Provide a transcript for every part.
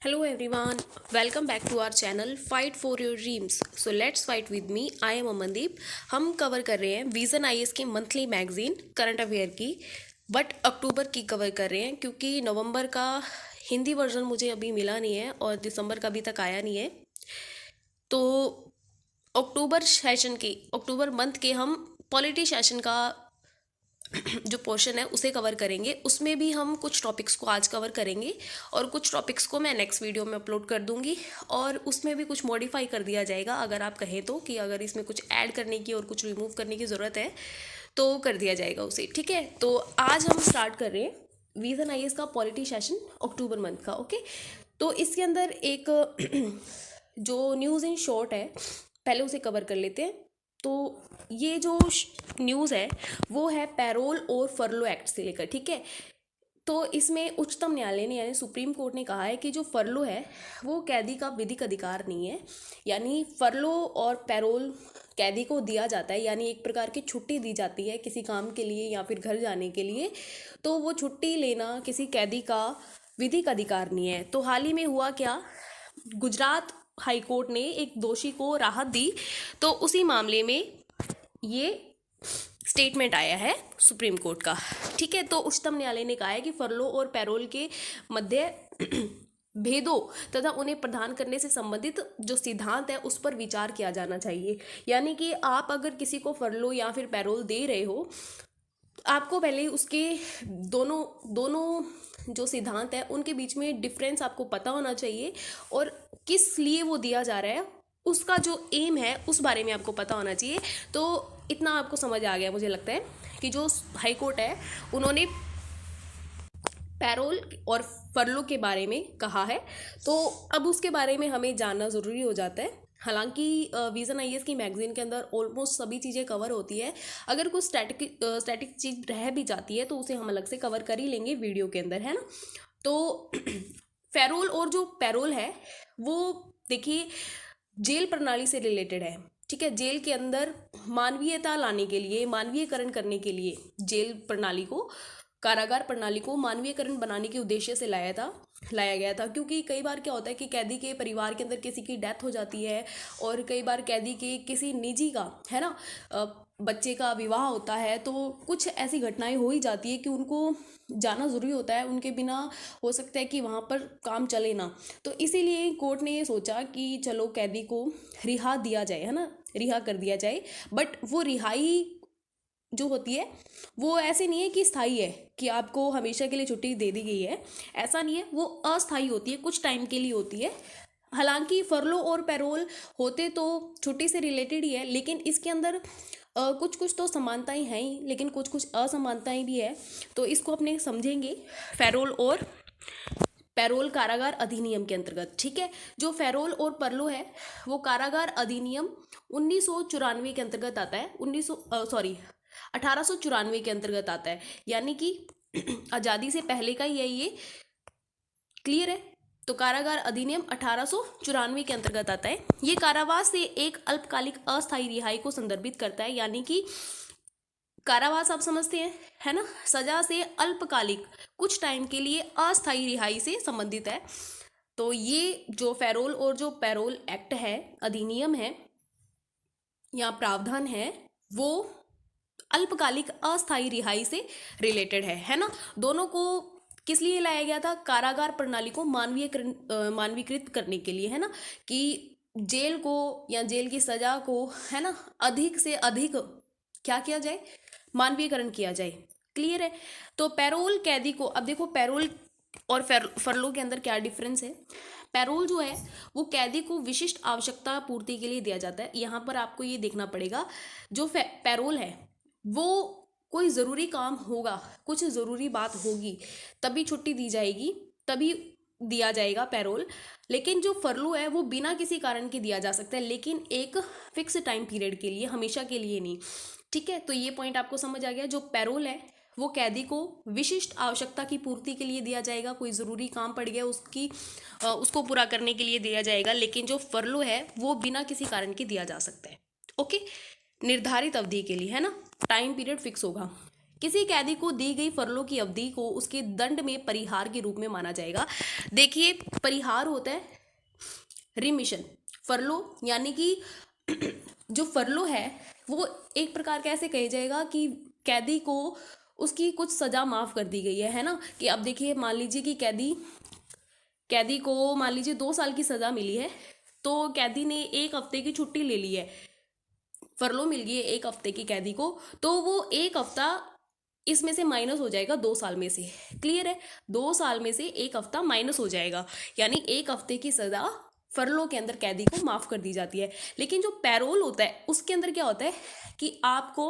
Hello everyone, welcome back to our channel Fight for your dreams. So let's fight with me. I am Amandeep. हम cover कर रहे हैं vision IAS की monthly magazine current affair की, but अक्टूबर की cover कर रहे हैं क्योंकि नवंबर का हिंदी वर्जन मुझे अभी मिला नहीं है और दिसंबर का अभी तक आया नहीं है। तो अक्टूबर मंथ के हम पॉलिटी सेशन का जो पोर्शन है उसे कवर करेंगे। उसमें भी हम कुछ टॉपिक्स को आज कवर करेंगे और कुछ टॉपिक्स को मैं नेक्स्ट वीडियो में अपलोड कर दूंगी और उसमें भी कुछ मॉडिफाई कर दिया जाएगा अगर आप कहें तो, कि अगर इसमें कुछ ऐड करने की और कुछ रिमूव करने की ज़रूरत है तो कर दिया जाएगा उसे। ठीक है, तो आज हम स्टार्ट कर रहे हैं विजन आईएएस का पॉलिटी सेशन अक्टूबर मंथ का। ओके, तो इसके अंदर एक जो न्यूज़ इन शॉर्ट है, पहले उसे कवर कर लेते हैं। तो ये जो न्यूज़ है वो है पैरोल और फरलो एक्ट से लेकर। ठीक है, तो इसमें उच्चतम न्यायालय ने यानी सुप्रीम कोर्ट ने कहा है कि जो फरलो है वो कैदी का विधिक अधिकार नहीं है। यानी फरलो और पैरोल कैदी को दिया जाता है, यानी एक प्रकार की छुट्टी दी जाती है किसी काम के लिए या फिर घर जाने के लिए, तो वो छुट्टी लेना किसी कैदी का विधिक अधिकार नहीं है। तो हाल ही में हुआ क्या, गुजरात हाई कोर्ट ने एक दोषी को राहत दी, तो उसी मामले में ये स्टेटमेंट आया है सुप्रीम कोर्ट का। ठीक है, तो उच्चतम न्यायालय ने कहा है कि फरलो और पैरोल के मध्य भेदों तथा उन्हें प्रदान करने से संबंधित जो सिद्धांत है उस पर विचार किया जाना चाहिए। यानी कि आप अगर किसी को फरलो या फिर पैरोल दे रहे हो, आपको पहले उसके दोनों दोनों जो सिद्धांत है उनके बीच में डिफरेंस आपको पता होना चाहिए और किस लिए वो दिया जा रहा है, उसका जो एम है उस बारे में आपको पता होना चाहिए। तो इतना आपको समझ आ गया मुझे लगता है कि जो हाई कोर्ट है उन्होंने पैरोल और फरलो के बारे में कहा है, तो अब उसके बारे में हमें जानना ज़रूरी हो जाता है। हालांकि विजन आईएएस की मैगजीन के अंदर ऑलमोस्ट सभी चीज़ें कवर होती है। अगर कुछ स्टैटिक चीज़ रह भी जाती है तो उसे हम अलग से कवर कर ही लेंगे वीडियो के अंदर, है ना। तो फेरोल और जो पैरोल है वो देखिए जेल प्रणाली से रिलेटेड है। ठीक है, जेल के अंदर मानवीयता लाने के लिए, मानवीयकरण करने के लिए जेल प्रणाली को, कारागार प्रणाली को मानवीयकरण बनाने के उद्देश्य से लाया गया था। क्योंकि कई बार क्या होता है कि कैदी के परिवार के अंदर किसी की डेथ हो जाती है और कई बार कैदी के किसी निजी का, है ना, बच्चे का विवाह होता है, तो कुछ ऐसी घटनाएं हो ही जाती है कि उनको जाना ज़रूरी होता है, उनके बिना हो सकता है कि वहाँ पर काम चले ना। तो इसीलिए कोर्ट ने ये सोचा कि चलो कैदी को रिहा दिया जाए, है ना, रिहा कर दिया जाए। बट वो रिहाई जो होती है वो ऐसे नहीं है कि स्थायी है कि आपको हमेशा के लिए छुट्टी दे दी गई है, ऐसा नहीं है। वो अस्थायी होती है, कुछ टाइम के लिए होती है। हालांकि फरलो और पैरोल होते तो छुट्टी से रिलेटेड ही है, लेकिन इसके अंदर कुछ कुछ तो समानताएं हैं ही, लेकिन कुछ कुछ असमानताएं भी है। तो इसको अपने समझेंगे फेरोल और पैरोल कारागार अधिनियम के अंतर्गत। ठीक है, जो फेरोल और परलो है वो कारागार अधिनियम 1994 के अंतर्गत आता है। 1894 के अंतर्गत आता है, यानी कि आज़ादी से पहले का ही है ये। क्लियर है, तो कारागार अधिनियम 1894 के अंतर्गत आता है। ये कारावास से एक अल्पकालिक अस्थायी रिहाई को संदर्भित करता है। यानी कि कारावास आप समझते हैं, है ना, सजा से अल्पकालिक कुछ टाइम के लिए अस्थायी रिहाई से संबंधित है। तो ये जो फेरोल और जो पैरोल एक्ट है, अधिनियम है या प्रावधान है, वो अल्पकालिक अस्थायी रिहाई से रिलेटेड है ना। दोनों को किस लिए लाया गया था, कारागार प्रणाली को मानवीकृत करने के लिए, है ना, कि जेल को या जेल की सजा को, है ना, अधिक से अधिक क्या किया जाए, मानवीयकरण किया जाए। क्लियर है, तो पैरोल कैदी को, अब देखो पैरोल और फरलो के अंदर क्या डिफरेंस है। पैरोल जो है वो कैदी को विशिष्ट आवश्यकता पूर्ति के लिए दिया जाता है। यहाँ पर आपको ये देखना पड़ेगा, जो पैरोल है वो कोई ज़रूरी काम होगा, कुछ ज़रूरी बात होगी तभी छुट्टी दी जाएगी, तभी दिया जाएगा पैरोल। लेकिन जो फरलो है वो बिना किसी कारण के दिया जा सकता है, लेकिन एक फिक्स टाइम पीरियड के लिए, हमेशा के लिए नहीं। ठीक है, तो ये पॉइंट आपको समझ आ गया। जो पैरोल है वो कैदी को विशिष्ट आवश्यकता की पूर्ति के लिए दिया जाएगा, कोई ज़रूरी काम पड़ गया उसको पूरा करने के लिए दिया जाएगा। लेकिन जो फरलो है वो बिना किसी कारण के दिया जा सकता है। ओके, निर्धारित अवधि के लिए, है ना, टाइम पीरियड फिक्स होगा। किसी कैदी को दी गई फरलो की अवधि को उसके दंड में परिहार के रूप में माना जाएगा। देखिए, परिहार होता है रिमिशन, फरलो यानी कि जो फरलो है वो एक प्रकार का ऐसे कहा जाएगा कि कैदी को उसकी कुछ सजा माफ कर दी गई है ना। कि अब देखिए, मान लीजिए कि कैदी को मान लीजिए 2 साल की सजा मिली है, तो कैदी ने 1 हफ्ते की छुट्टी ले ली है, फरलो मिल गई है 1 हफ्ते की कैदी को, तो वो 1 हफ्ता इसमें से माइनस हो जाएगा 2 साल में से। क्लियर है, 2 साल में से 1 हफ्ता माइनस हो जाएगा, यानी 1 हफ्ते की सजा फरलो के अंदर कैदी को माफ कर दी जाती है। लेकिन जो पैरोल होता है उसके अंदर क्या होता है कि आपको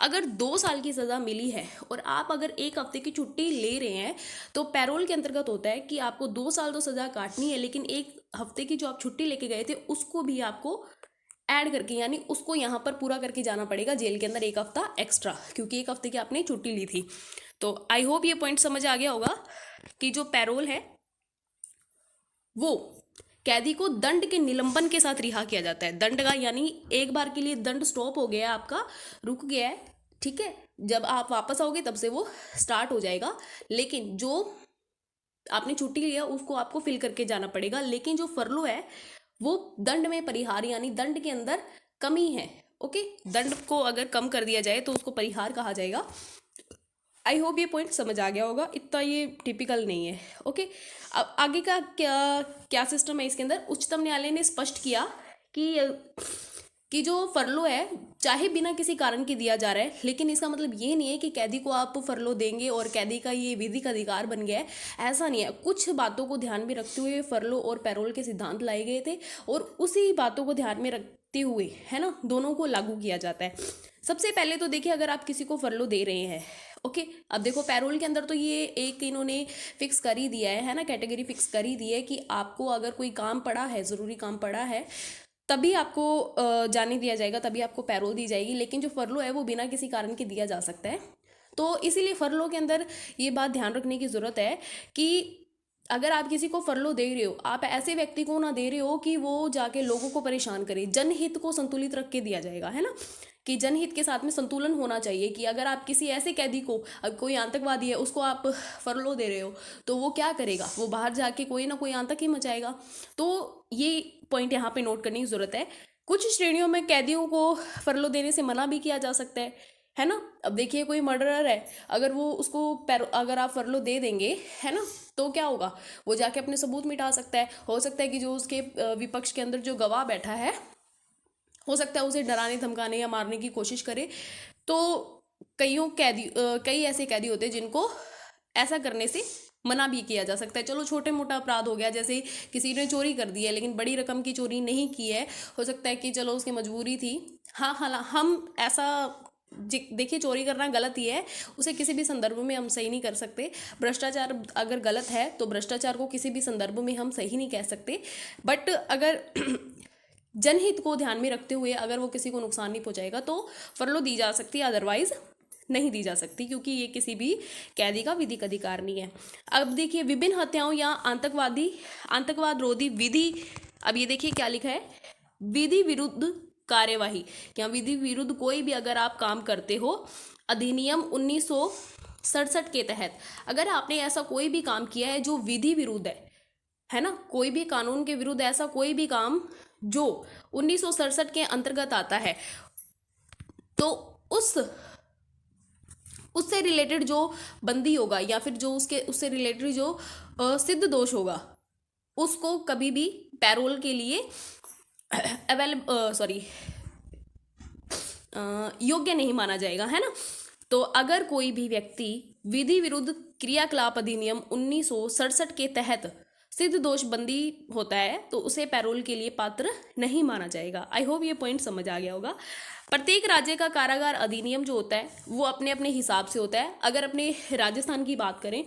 अगर 2 साल की सजा मिली है और आप अगर 1 हफ्ते की छुट्टी ले रहे हैं, तो पैरोल के अंतर्गत होता है कि आपको 2 साल तो सजा काटनी है, लेकिन 1 हफ्ते की जो आप छुट्टी लेके गए थे उसको भी आपको ऐड करके, यानी उसको यहाँ पर पूरा करके जाना पड़ेगा जेल के अंदर 1 हफ्ता एक्स्ट्रा, क्योंकि 1 हफ्ते की आपने छुट्टी ली थी। तो आई होप ये पॉइंट समझ आ गया होगा कि जो पैरोल है वो कैदी को दंड के निलंबन के साथ रिहा किया जाता है। दंड का यानी एक बार के लिए दंड स्टॉप हो गया है, आपका रुक गया है, ठीक है, जब आप वापस आओगे तब से वो स्टार्ट हो जाएगा, लेकिन जो आपने छुट्टी लिया उसको आपको फिल करके जाना पड़ेगा। लेकिन जो फरलो है वो दंड में परिहार, यानी दंड के अंदर कमी है। ओके, दंड को अगर कम कर दिया जाए तो उसको परिहार कहा जाएगा। आई होप ये पॉइंट समझ आ गया होगा, इतना ये टिपिकल नहीं है। ओके, अब आगे का क्या सिस्टम है इसके अंदर। उच्चतम न्यायालय ने स्पष्ट किया कि जो फरलो है चाहे बिना किसी कारण के दिया जा रहा है, लेकिन इसका मतलब ये नहीं है कि कैदी को आप फरलो देंगे और कैदी का ये विधिक अधिकार बन गया है, ऐसा नहीं है। कुछ बातों को ध्यान में रखते हुए फरलो और पैरोल के सिद्धांत लाए गए थे और उसी बातों को ध्यान में रखते हुए, है ना, दोनों को लागू किया जाता है। सबसे पहले तो देखिए, अगर आप किसी को फरलो दे रहे हैं, ओके, अब देखो पैरोल के अंदर तो ये एक इन्होंने फिक्स कर ही दिया है ना, कैटेगरी फिक्स कर ही दी है कि आपको अगर कोई काम पड़ा है, ज़रूरी काम पड़ा है, तभी आपको जाने दिया जाएगा, तभी आपको पैरोल दी जाएगी। लेकिन जो फरलो है वो बिना किसी कारण के दिया जा सकता है। तो इसीलिए फरलो के अंदर ये बात ध्यान रखने की ज़रूरत है कि अगर आप किसी को फरलो दे रहे हो, आप ऐसे व्यक्ति को ना दे रहे हो कि वो जाके लोगों को परेशान करे। जनहित को संतुलित रख के दिया जाएगा, है ना, कि जनहित के साथ में संतुलन होना चाहिए। कि अगर आप किसी ऐसे कैदी को, अब कोई आतंकवादी है उसको आप फरलो दे रहे हो, तो वो क्या करेगा, वो बाहर जाके कोई ना कोई आतंक ही मचाएगा। तो ये पॉइंट यहाँ पे नोट करने की ज़रूरत है। कुछ श्रेणियों में कैदियों को फरलो देने से मना भी किया जा सकता है ना। अब देखिए, कोई मर्डरर है, अगर वो उसको अगर आप फरलो दे देंगे, है ना, तो क्या होगा, वो जाके अपने सबूत मिटा सकता है। हो सकता है कि जो उसके विपक्ष के अंदर जो गवाह बैठा है, हो सकता है उसे डराने धमकाने या मारने की कोशिश करे। तो कई ऐसे कैदी होते हैं जिनको ऐसा करने से मना भी किया जा सकता है। चलो छोटे मोटा अपराध हो गया, जैसे किसी ने चोरी कर दी है लेकिन बड़ी रकम की चोरी नहीं की है, हो सकता है कि चलो उसकी मजबूरी थी। हाँ, हम ऐसा देखिए, चोरी करना गलत ही है, उसे किसी भी संदर्भ में हम सही नहीं कर सकते। भ्रष्टाचार अगर गलत है तो भ्रष्टाचार को किसी भी संदर्भ में हम सही नहीं कह सकते। बट अगर जनहित को ध्यान में रखते हुए अगर वो किसी को नुकसान नहीं पहुंचाएगा तो फरलो दी जा सकती है, अदरवाइज नहीं दी जा सकती, क्योंकि ये किसी भी कैदी का विधिक अधिकार नहीं है। अब देखिए, विभिन्न हत्याओं या आतंकवाद रोधी विधि, अब ये देखिए क्या लिखा है, विधि विरुद्ध कार्यवाही या विधि विरुद्ध कोई भी अगर आप काम करते हो, अधिनियम 1967 के तहत अगर आपने ऐसा कोई भी काम किया है जो विधि विरुद्ध है ना, कोई भी कानून के विरुद्ध ऐसा कोई भी काम जो 1967 के अंतर्गत आता है, तो उससे रिलेटेड जो बंदी होगा या फिर जो उससे रिलेटेड जो सिद्ध दोष होगा, उसको कभी भी पैरोल के लिए योग्य नहीं माना जाएगा, है ना। तो अगर कोई भी व्यक्ति विधि विरुद्ध क्रियाकलाप अधिनियम 1967 के तहत सिद्ध दोष बंदी होता है तो उसे पैरोल के लिए पात्र नहीं माना जाएगा। आई होप ये पॉइंट समझ आ गया होगा। प्रत्येक राज्य का कारागार अधिनियम जो होता है वो अपने अपने हिसाब से होता है। अगर अपने राजस्थान की बात करें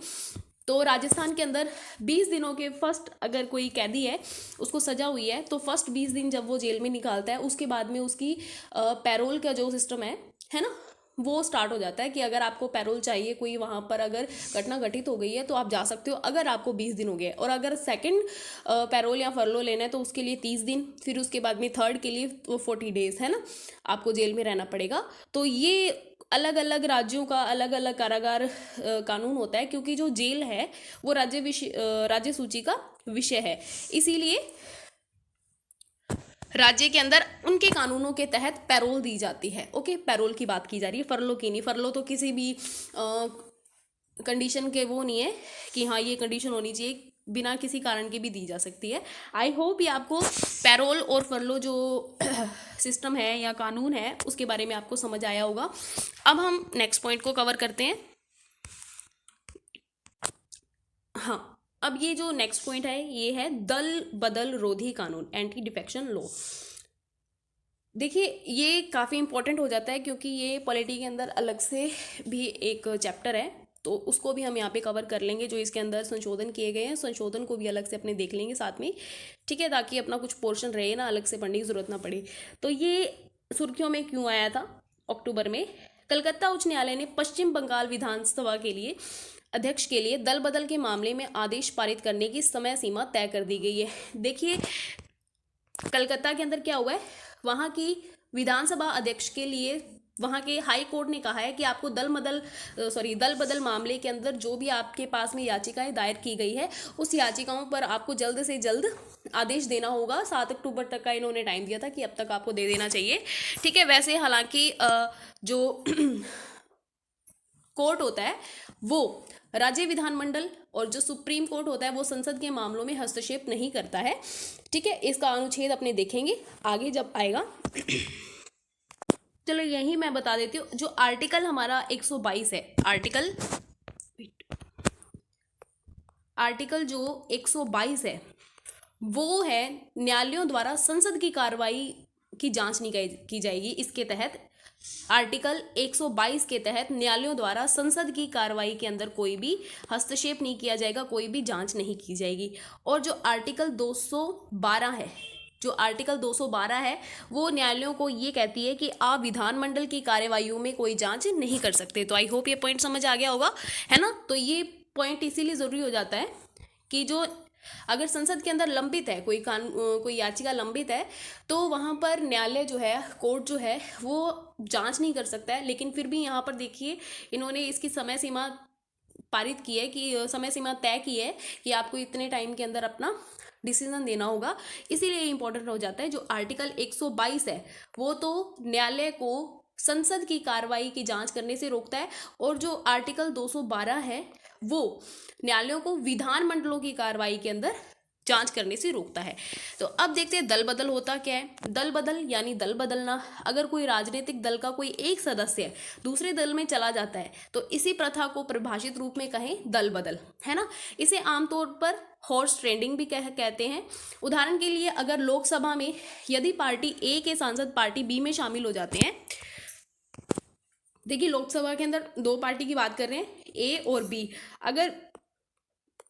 तो राजस्थान के अंदर 20 दिनों के फर्स्ट, अगर कोई कैदी है उसको सजा हुई है तो फर्स्ट 20 दिन जब वो जेल में निकालता है, उसके बाद में उसकी पैरोल का जो सिस्टम है ना, वो स्टार्ट हो जाता है कि अगर आपको पैरोल चाहिए, कोई वहाँ पर अगर घटना घटित हो गई है तो आप जा सकते हो, अगर आपको 20 दिन हो गए। और अगर सेकंड पैरोल या फरलो लेना है तो उसके लिए 30 दिन, फिर उसके बाद में थर्ड के लिए 40 डेज, है ना, आपको जेल में रहना पड़ेगा। तो ये अलग अलग राज्यों का अलग अलग कारागार कानून होता है, क्योंकि जो जेल है वो राज्य सूची का विषय है, इसीलिए राज्य के अंदर उनके कानूनों के तहत पैरोल दी जाती है। ओके, पैरोल की बात की जा रही है, फरलो की नहीं। फरलो तो किसी भी कंडीशन के वो नहीं है कि हाँ ये कंडीशन होनी चाहिए, बिना किसी कारण के भी दी जा सकती है। आई होप ये आपको पैरोल और फरलो जो सिस्टम है या कानून है उसके बारे में आपको समझ आया होगा। अब हम नेक्स्ट पॉइंट को कवर करते हैं। हाँ, अब ये जो नेक्स्ट पॉइंट है ये है दल बदल रोधी कानून, एंटी डिफेक्शन लॉ। देखिए ये काफ़ी इंपॉर्टेंट हो जाता है, क्योंकि ये पॉलिटी के अंदर अलग से भी एक चैप्टर है, तो उसको भी हम यहाँ पे कवर कर लेंगे। जो इसके अंदर संशोधन किए गए हैं, संशोधन को भी अलग से अपने देख लेंगे साथ में, ठीक है, ताकि अपना कुछ पोर्शन रहे ना, अलग से पढ़ने की जरूरत ना पड़े। तो ये सुर्खियों में क्यों आया था अक्टूबर में? कलकत्ता उच्च न्यायालय ने पश्चिम बंगाल विधानसभा के लिए अध्यक्ष के लिए दल बदल के मामले में आदेश पारित करने की समय सीमा तय कर दी गई है। देखिए कलकत्ता के अंदर क्या हुआ है, वहाँ की विधानसभा अध्यक्ष के लिए वहाँ के हाई कोर्ट ने कहा है कि आपको दल बदल मामले के अंदर जो भी आपके पास में याचिकाएं दायर की गई है, उस याचिकाओं पर आपको जल्द से जल्द आदेश देना होगा। 7 अक्टूबर तक का इन्होंने टाइम दिया था कि अब तक आपको दे देना चाहिए, ठीक है। वैसे हालांकि जो कोर्ट होता है वो राज्य विधानमंडल और जो सुप्रीम कोर्ट होता है वो संसद के मामलों में हस्तक्षेप नहीं करता है, ठीक है। इसका अनुच्छेद अपने देखेंगे आगे जब आएगा। चलो यही मैं बता देती हूँ, जो आर्टिकल हमारा 122 है, आर्टिकल जो 122 है वो है न्यायालयों द्वारा संसद की कार्रवाई की जांच नहीं की जाएगी। इसके तहत आर्टिकल 122 के तहत न्यायालयों द्वारा संसद की कार्रवाई के अंदर कोई भी हस्तक्षेप नहीं किया जाएगा, कोई भी जांच नहीं की जाएगी। और जो आर्टिकल 212 है वो न्यायालयों को ये कहती है कि आप विधानमंडल की कार्यवाहियों में कोई जांच नहीं कर सकते। तो आई होप ये पॉइंट समझ आ गया होगा, है ना। तो ये पॉइंट इसीलिए ज़रूरी हो जाता है कि जो अगर संसद के अंदर लंबित है कोई याचिका लंबित है, तो वहाँ पर न्यायालय जो है, कोर्ट जो है वो जांच नहीं कर सकता है। लेकिन फिर भी यहाँ पर देखिए इन्होंने इसकी समय सीमा पारित की है, कि समय सीमा तय की है कि आपको इतने टाइम के अंदर अपना डिसीजन देना होगा। इसीलिए इंपॉर्टेंट हो जाता है। जो आर्टिकल 122 है वो तो न्यायालय को संसद की कार्रवाई की जांच करने से रोकता है, और जो आर्टिकल 212 है वो न्यायालयों को विधानमंडलों की कार्रवाई के अंदर जांच करने से रोकता है। तो अब देखते हैं दल बदल होता क्या है। दल बदल यानी दल बदलना। अगर कोई राजनीतिक दल का कोई एक सदस्य दूसरे दल में चला जाता है तो इसी प्रथा को परिभाषित रूप में कहें दल बदल, है ना। इसे आमतौर पर हॉर्स ट्रेडिंग भी कहते हैं। उदाहरण के लिए अगर लोकसभा में यदि पार्टी ए के सांसद पार्टी बी में शामिल हो जाते हैं, देखिए लोकसभा के अंदर 2 पार्टी की बात कर रहे हैं, ए और बी। अगर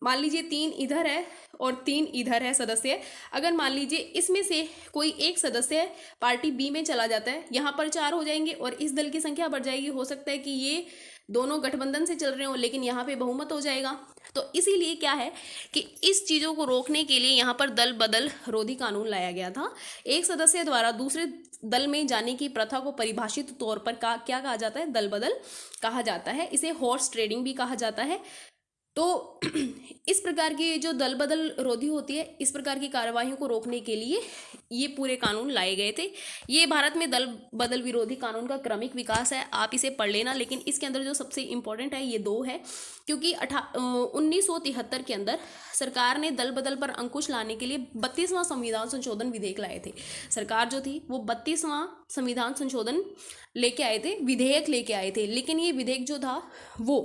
मान लीजिए 3 इधर है और 3 इधर है सदस्य, अगर मान लीजिए इसमें से कोई एक सदस्य पार्टी बी में चला जाता है, यहाँ पर 4 हो जाएंगे और इस दल की संख्या बढ़ जाएगी। हो सकता है कि ये दोनों गठबंधन से चल रहे हो, लेकिन यहाँ पे बहुमत हो जाएगा। तो इसीलिए क्या है कि इस चीज़ों को रोकने के लिए यहाँ पर दल बदल रोधी कानून लाया गया था। एक सदस्य द्वारा दूसरे दल में जाने की प्रथा को परिभाषित तौर पर क्या कहा जाता है? दल बदल कहा जाता है। इसे हॉर्स ट्रेडिंग भी कहा जाता है। तो इस प्रकार की जो दल बदल रोधी होती है, इस प्रकार की कार्यवाहियों को रोकने के लिए ये पूरे कानून लाए गए थे। ये भारत में दल बदल विरोधी कानून का क्रमिक विकास है, आप इसे पढ़ लेना। लेकिन इसके अंदर जो सबसे इम्पोर्टेंट है ये 2 है, क्योंकि 1973 के अंदर सरकार ने दल बदल पर अंकुश लाने के लिए 32वां संविधान संशोधन विधेयक लाए थे। सरकार जो थी वो 32वां संविधान संशोधन लेके आए थे, विधेयक लेके आए थे। लेकिन ये विधेयक जो था वो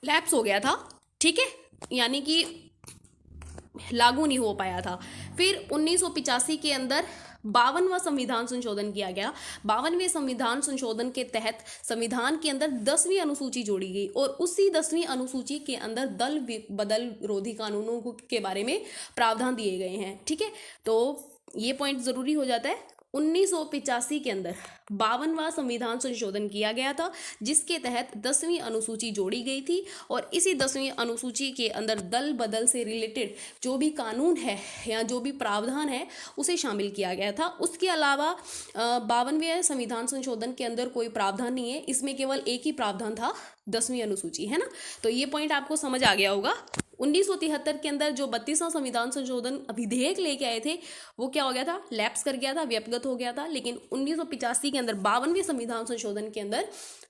लैप्स हो गया था, ठीक है, यानी कि लागू नहीं हो पाया था। फिर 1985 के अंदर 52वां संविधान संशोधन किया गया। 52वें संविधान संशोधन के तहत संविधान के अंदर 10वीं अनुसूची जोड़ी गई और उसी 10वीं अनुसूची के अंदर दल बदल रोधी कानूनों के बारे में प्रावधान दिए गए हैं, ठीक है। तो ये पॉइंट ज़रूरी हो जाता है। 1985 के अंदर 52वां संविधान संशोधन किया गया था, जिसके तहत 10वीं अनुसूची जोड़ी गई थी और इसी 10वीं अनुसूची के अंदर दल बदल से रिलेटेड जो भी कानून है या जो भी प्रावधान है उसे शामिल किया गया था। उसके अलावा 52वें संविधान संशोधन के अंदर कोई प्रावधान नहीं है, इसमें केवल एक ही प्रावधान था, 10वीं अनुसूची, है ना। तो ये पॉइंट आपको समझ आ गया होगा। 1973 के अंदर जो 32वां संविधान संशोधन विधेयक लेके आए थे वो क्या हो गया था, लैप्स कर गया था, व्यपगत हो गया था। लेकिन 1985 के अंदर 52वें संविधान संशोधन के अंदर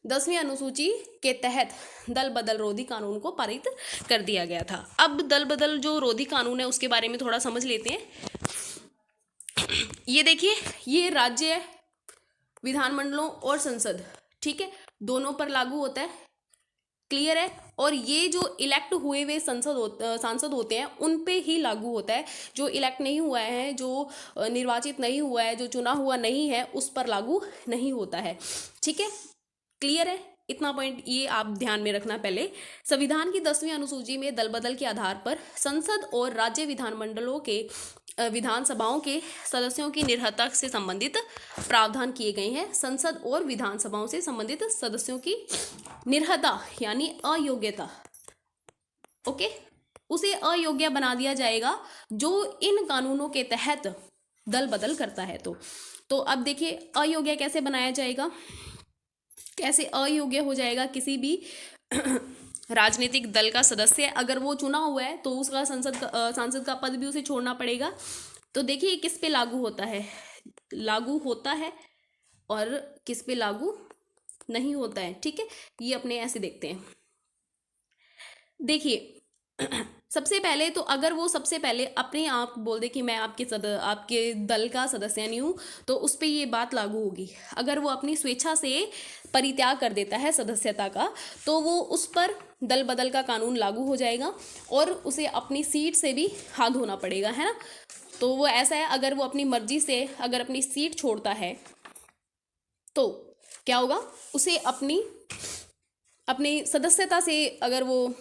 10वीं अनुसूची के तहत दल बदल रोधी कानून को पारित कर दिया गया था। अब दल बदल जो रोधी कानून है उसके बारे में थोड़ा समझ लेते हैं। ये देखिए, ये राज्य विधानमंडलों और संसद, ठीक है, दोनों पर लागू होता है, क्लियर है। और ये जो इलेक्ट हुए हुए सांसद होते हैं उन पे ही लागू होता है। जो इलेक्ट नहीं हुआ है, जो निर्वाचित नहीं हुआ है, जो चुना हुआ नहीं है, उस पर लागू नहीं होता है, ठीक है, क्लियर है। इतना पॉइंट ये आप ध्यान में रखना। पहले संविधान की 10वीं अनुसूची में दल बदल के आधार पर संसद और राज्य विधानमंडलों के विधानसभाओं के सदस्यों की निर्हता से संबंधित प्रावधान किए गए हैं। संसद और विधानसभाओं से संबंधित सदस्यों की निर्हता यानी अयोग्यता, ओके, उसे अयोग्य बना दिया जाएगा जो इन कानूनों के तहत दल बदल करता है। तो अब देखिए, अयोग्य कैसे बनाया जाएगा, कैसे अयोग्य हो जाएगा किसी भी राजनीतिक दल का सदस्य। अगर वो चुना हुआ है तो उसका सांसद का पद भी उसे छोड़ना पड़ेगा। तो देखिए किस पे लागू होता है और किस पे लागू नहीं होता है, ठीक है। ये अपने ऐसे देखते हैं। देखिए सबसे पहले तो अगर वो सबसे पहले अपने आप बोल दे कि मैं आपके दल का सदस्य नहीं हूँ, तो उस पर ये बात लागू होगी। अगर वो अपनी स्वेच्छा से परित्याग कर देता है सदस्यता का, तो वो उस पर दल बदल का कानून लागू हो जाएगा और उसे अपनी सीट से भी हाथ धोना पड़ेगा, है ना। तो वो ऐसा है, अगर वो अपनी मर्जी से अगर अपनी सीट छोड़ता है तो क्या होगा, उसे अपनी सदस्यता से अगर वो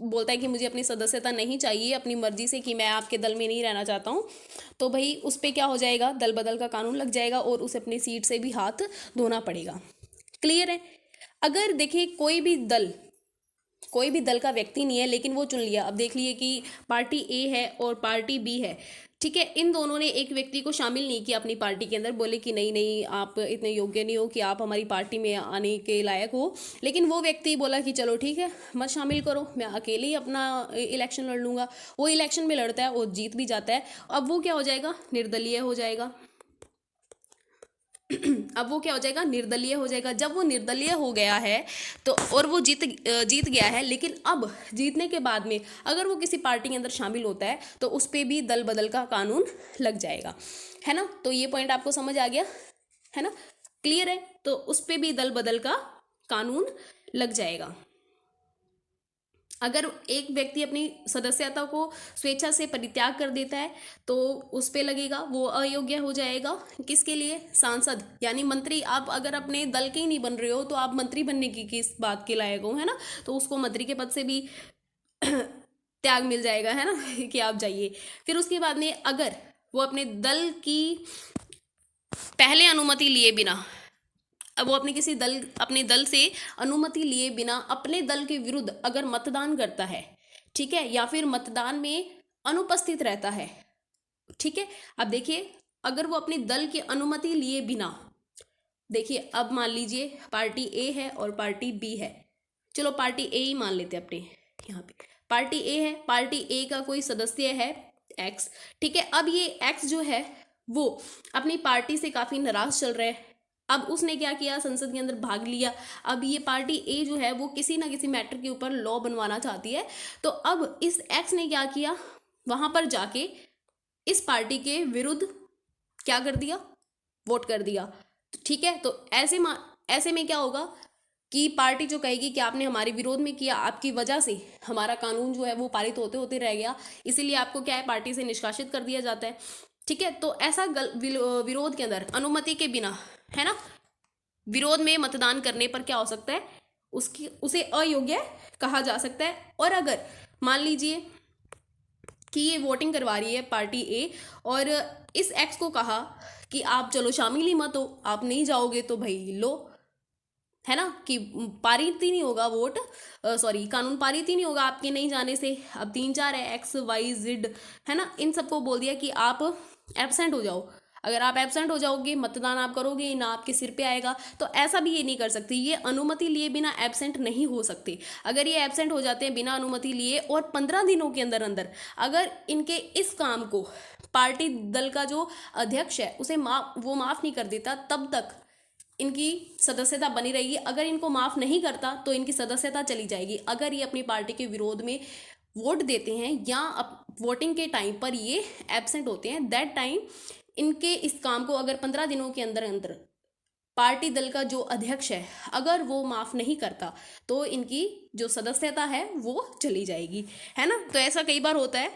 बोलता है कि मुझे अपनी सदस्यता नहीं चाहिए अपनी मर्जी से, कि मैं आपके दल में नहीं रहना चाहता हूँ, तो भाई उस पर क्या हो जाएगा, दल बदल का कानून लग जाएगा और उसे अपनी सीट से भी हाथ धोना पड़ेगा, क्लियर है। अगर देखिए कोई भी दल का व्यक्ति नहीं है लेकिन वो चुन लिया, अब देख लिए कि पार्टी ए है और पार्टी बी है, ठीक है, इन दोनों ने एक व्यक्ति को शामिल नहीं किया अपनी पार्टी के अंदर, बोले कि नहीं आप इतने योग्य नहीं हो कि आप हमारी पार्टी में आने के लायक हो। लेकिन वो व्यक्ति बोला कि चलो ठीक है, मत शामिल करो, मैं अकेले ही अपना इलेक्शन लड़ लूँगा। वो इलेक्शन में लड़ता है और जीत भी जाता है। अब वो क्या हो जाएगा, निर्दलीय हो जाएगा। अब वो क्या हो जाएगा, निर्दलीय हो जाएगा। जब वो निर्दलीय हो गया है तो और वो जीत गया है, लेकिन अब जीतने के बाद में अगर वो किसी पार्टी के अंदर शामिल होता है तो उस पर भी दल बदल का कानून लग जाएगा, है ना। तो ये पॉइंट आपको समझ आ गया, है ना, क्लियर है। तो उस पर भी दल बदल का कानून लग जाएगा। अगर एक व्यक्ति अपनी सदस्यता को स्वेच्छा से परित्याग कर देता है तो उस पे लगेगा, वो अयोग्य हो जाएगा। किसके लिए, सांसद यानी मंत्री। आप अगर अपने दल के ही नहीं बन रहे हो तो आप मंत्री बनने की किस बात के लायक हो, है ना। तो उसको मंत्री के पद से भी त्याग मिल जाएगा, है ना, कि आप जाइए। फिर उसके बाद में अगर वो अपने दल की पहले अनुमति लिए बिना, अब वो अपने दल से अनुमति लिए बिना अपने दल के विरुद्ध अगर मतदान करता है, ठीक है, या फिर मतदान में अनुपस्थित रहता है, ठीक है। अब देखिए अगर वो अपने दल की अनुमति लिए बिना, देखिए अब मान लीजिए पार्टी ए है और पार्टी बी है, चलो पार्टी ए ही मान लेते हैं अपने यहाँ पे। पार्टी ए है, पार्टी ए का कोई सदस्य है एक्स, ठीक है। अब ये एक्स जो है वो अपनी पार्टी से काफ़ी नाराज चल रहा है। अब उसने क्या किया, संसद के अंदर भाग लिया। अब ये पार्टी ए जो है वो किसी ना किसी मैटर के ऊपर लॉ बनवाना चाहती है। तो अब इस एक्स ने क्या किया, वहां पर जाके इस पार्टी के विरुद्ध क्या कर दिया, वोट कर दिया, ठीक है। तो ऐसे में क्या होगा कि पार्टी जो कहेगी कि आपने हमारे विरोध में किया, आपकी वजह से हमारा कानून जो है वो पारित होते होते रह गया, इसीलिए आपको क्या है, पार्टी से निष्कासित कर दिया जाता है, ठीक है। तो ऐसा विरोध के अंदर अनुमति के बिना, है ना, विरोध में मतदान करने पर क्या हो सकता है, उसे अयोग्य कहा जा सकता है। और अगर मान लीजिए कि ये वोटिंग करवा रही है पार्टी ए, और इस एक्स को कहा कि आप चलो शामिल ही मत हो, आप नहीं जाओगे तो भाई लो, है ना, कि पारित ही नहीं होगा वोट, सॉरी कानून पारित ही नहीं होगा आपके नहीं जाने से। अब 3-4 है, एक्स वाई जेड, है ना, इन सबको बोल दिया कि आप एबसेंट हो जाओ। अगर आप एबसेंट हो जाओगे, मतदान आप करोगे ना, आपके सिर पे आएगा। तो ऐसा भी ये नहीं कर सकती, ये अनुमति लिए बिना एबसेंट नहीं हो सकते। अगर ये एबसेंट हो जाते हैं बिना अनुमति लिए और 15 दिनों के अंदर अंदर अगर इनके इस काम को पार्टी दल का जो अध्यक्ष है उसे वो माफ़ नहीं कर देता, तब तक इनकी सदस्यता बनी रहेगी। अगर इनको माफ़ नहीं करता तो इनकी सदस्यता चली जाएगी। अगर ये अपनी पार्टी के विरोध में वोट देते हैं या वोटिंग के टाइम पर ये एबसेंट होते हैं, दैट टाइम इनके इस काम को अगर 15 दिनों के अंदर अंदर पार्टी दल का जो अध्यक्ष है अगर वो माफ़ नहीं करता तो इनकी जो सदस्यता है वो चली जाएगी, है ना। तो ऐसा कई बार होता है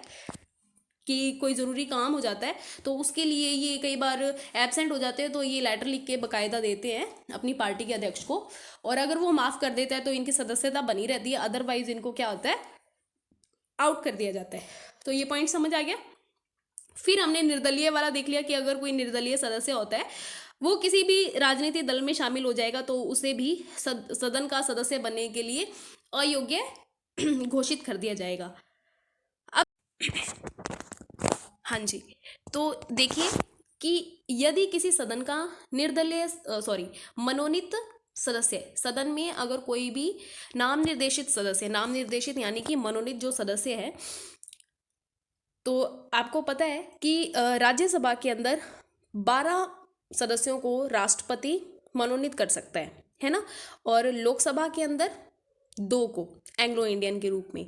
कि कोई ज़रूरी काम हो जाता है तो उसके लिए ये कई बार एबसेंट हो जाते हैं, तो ये लेटर लिख के बाकायदा देते हैं अपनी पार्टी के अध्यक्ष को, और अगर वो माफ़ कर देता है तो इनकी सदस्यता बनी रहती है, अदरवाइज इनको क्या होता है, आउट कर दिया जाता है। तो ये पॉइंट समझ आ गया। फिर हमने निर्दलीय वाला देख लिया कि अगर कोई निर्दलीय सदस्य होता है वो किसी भी राजनीतिक दल में शामिल हो जाएगा तो उसे भी सदन का सदस्य बनने के लिए अयोग्य घोषित कर दिया जाएगा। अब हाँ जी, तो देखिए कि यदि किसी सदन का निर्दलीय मनोनीत सदस्य, सदन में अगर कोई भी नाम निर्देशित सदस्य, नाम निर्देशित यानी कि मनोनीत जो सदस्य है, तो आपको पता है कि राज्यसभा के अंदर 12 सदस्यों को राष्ट्रपति मनोनीत कर सकता है ना, और लोकसभा के अंदर 2 को एंग्लो इंडियन के रूप में,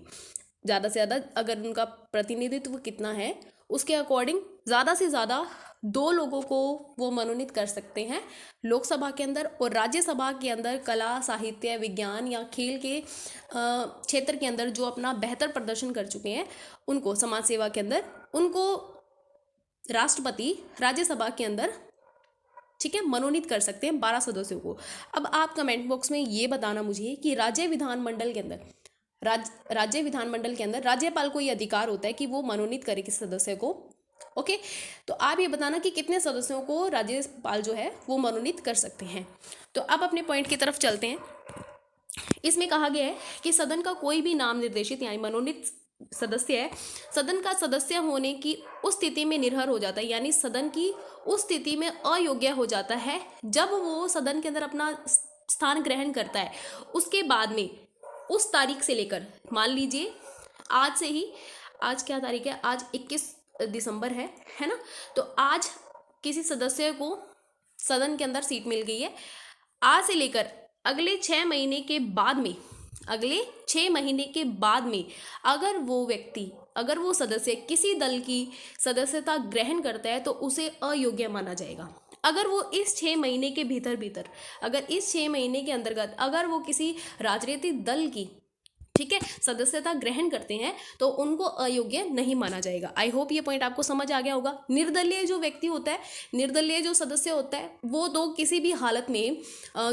ज़्यादा से ज़्यादा अगर उनका प्रतिनिधित्व कितना है उसके अकॉर्डिंग ज़्यादा से ज़्यादा 2 लोगों को वो मनोनीत कर सकते हैं लोकसभा के अंदर, और राज्यसभा के अंदर कला, साहित्य, विज्ञान या खेल के क्षेत्र के अंदर जो अपना बेहतर प्रदर्शन कर चुके हैं उनको, समाज सेवा के अंदर उनको राष्ट्रपति राज्यसभा के अंदर, ठीक है, मनोनीत कर सकते हैं 12 सदस्यों को। अब आप कमेंट बॉक्स में ये बताना मुझे कि राज्य विधानमंडल के अंदर राज्यपाल को ये अधिकार होता है कि वो मनोनीत करे किस सदस्य को। ओके, तो आप ये बताना कि कितने सदस्यों को राज्यपाल जो है वो मनोनीत कर सकते हैं। तो अब अपने पॉइंट की तरफ चलते हैं। इसमें कहा गया है कि सदन का कोई भी नाम निर्देशित यानी मनोनीत सदस्य है, सदन का सदस्य होने की उस स्थिति में निर्भर हो जाता है, यानी सदन की उस स्थिति में अयोग्य हो जाता है जब वो सदन के अंदर अपना स्थान ग्रहण करता है। उसके बाद में उस तारीख से लेकर, मान लीजिए आज से ही, आज क्या तारीख है, आज 21 दिसंबर है ना, तो आज किसी सदस्य को सदन के अंदर सीट मिल गई है। आज से लेकर अगले 6 महीने के बाद में, अगले 6 महीने के बाद में अगर वो व्यक्ति, अगर वो सदस्य किसी दल की सदस्यता ग्रहण करता है तो उसे अयोग्य माना जाएगा। अगर वो इस 6 महीने के भीतर अगर इस 6 महीने के अंतर्गत अगर वो किसी राजनीतिक दल की, ठीक है, सदस्यता ग्रहण करते हैं तो उनको अयोग्य नहीं माना जाएगा। आई होप ये पॉइंट आपको समझ आ गया होगा। निर्दलीय जो व्यक्ति होता है, निर्दलीय जो सदस्य होता है, वो तो किसी भी हालत में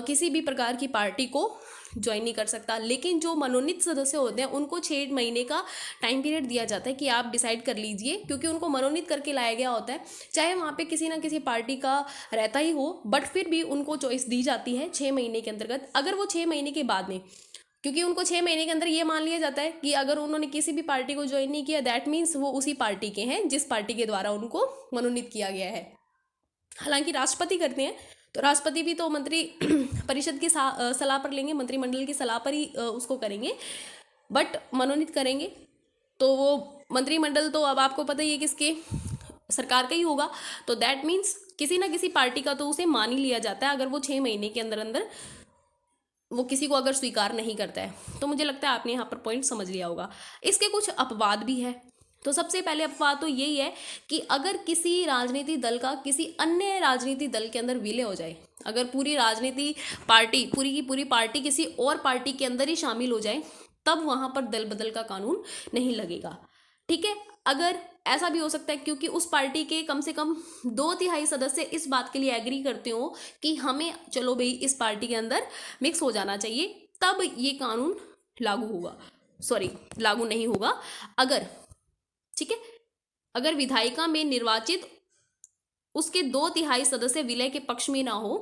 किसी भी प्रकार की पार्टी को ज्वाइन नहीं कर सकता, लेकिन जो मनोनीत सदस्य होते हैं उनको 6 महीने का टाइम पीरियड दिया जाता है कि आप डिसाइड कर लीजिए, क्योंकि उनको मनोनीत करके लाया गया होता है, चाहे वहाँ पे किसी ना किसी पार्टी का रहता ही हो, बट फिर भी उनको चॉइस दी जाती है 6 महीने के अंतर्गत। अगर वो 6 महीने के बाद में, क्योंकि उनको 6 महीने के अंदर ये मान लिया जाता है कि अगर उन्होंने किसी भी पार्टी को ज्वाइन नहीं किया, दैट मीन्स वो उसी पार्टी के हैं जिस पार्टी के द्वारा उनको मनोनीत किया गया है। हालांकि राष्ट्रपति करते हैं, तो राष्ट्रपति भी तो मंत्री परिषद की सलाह पर लेंगे, मंत्रिमंडल की सलाह पर ही उसको करेंगे, बट मनोनीत करेंगे तो वो मंत्रिमंडल तो अब आपको पता ही है किसके, सरकार का ही होगा। तो दैट मीन्स किसी ना किसी पार्टी का तो उसे मान ही लिया जाता है अगर वो 6 महीने के अंदर अंदर वो किसी को अगर स्वीकार नहीं करता है। तो मुझे लगता है आपने यहाँ पर पॉइंट समझ लिया होगा। इसके कुछ अपवाद भी है। तो सबसे पहले अपवाद तो यही है कि अगर किसी राजनीतिक दल का किसी अन्य राजनीतिक दल के अंदर विलय हो जाए, अगर पूरी राजनीति पार्टी, पूरी की पूरी पार्टी किसी और पार्टी के अंदर ही शामिल हो जाए, तब वहाँ पर दल बदल का कानून नहीं लगेगा, ठीक है। अगर ऐसा भी हो सकता है क्योंकि उस पार्टी के कम से कम 2/3 सदस्य इस बात के लिए एग्री करते हो कि हमें चलो भाई इस पार्टी के अंदर मिक्स हो जाना चाहिए, तब ये कानून लागू होगा, लागू नहीं होगा। अगर, ठीक है। अगर विधायिका में निर्वाचित उसके 2/3 सदस्य विलय के पक्ष में ना हो,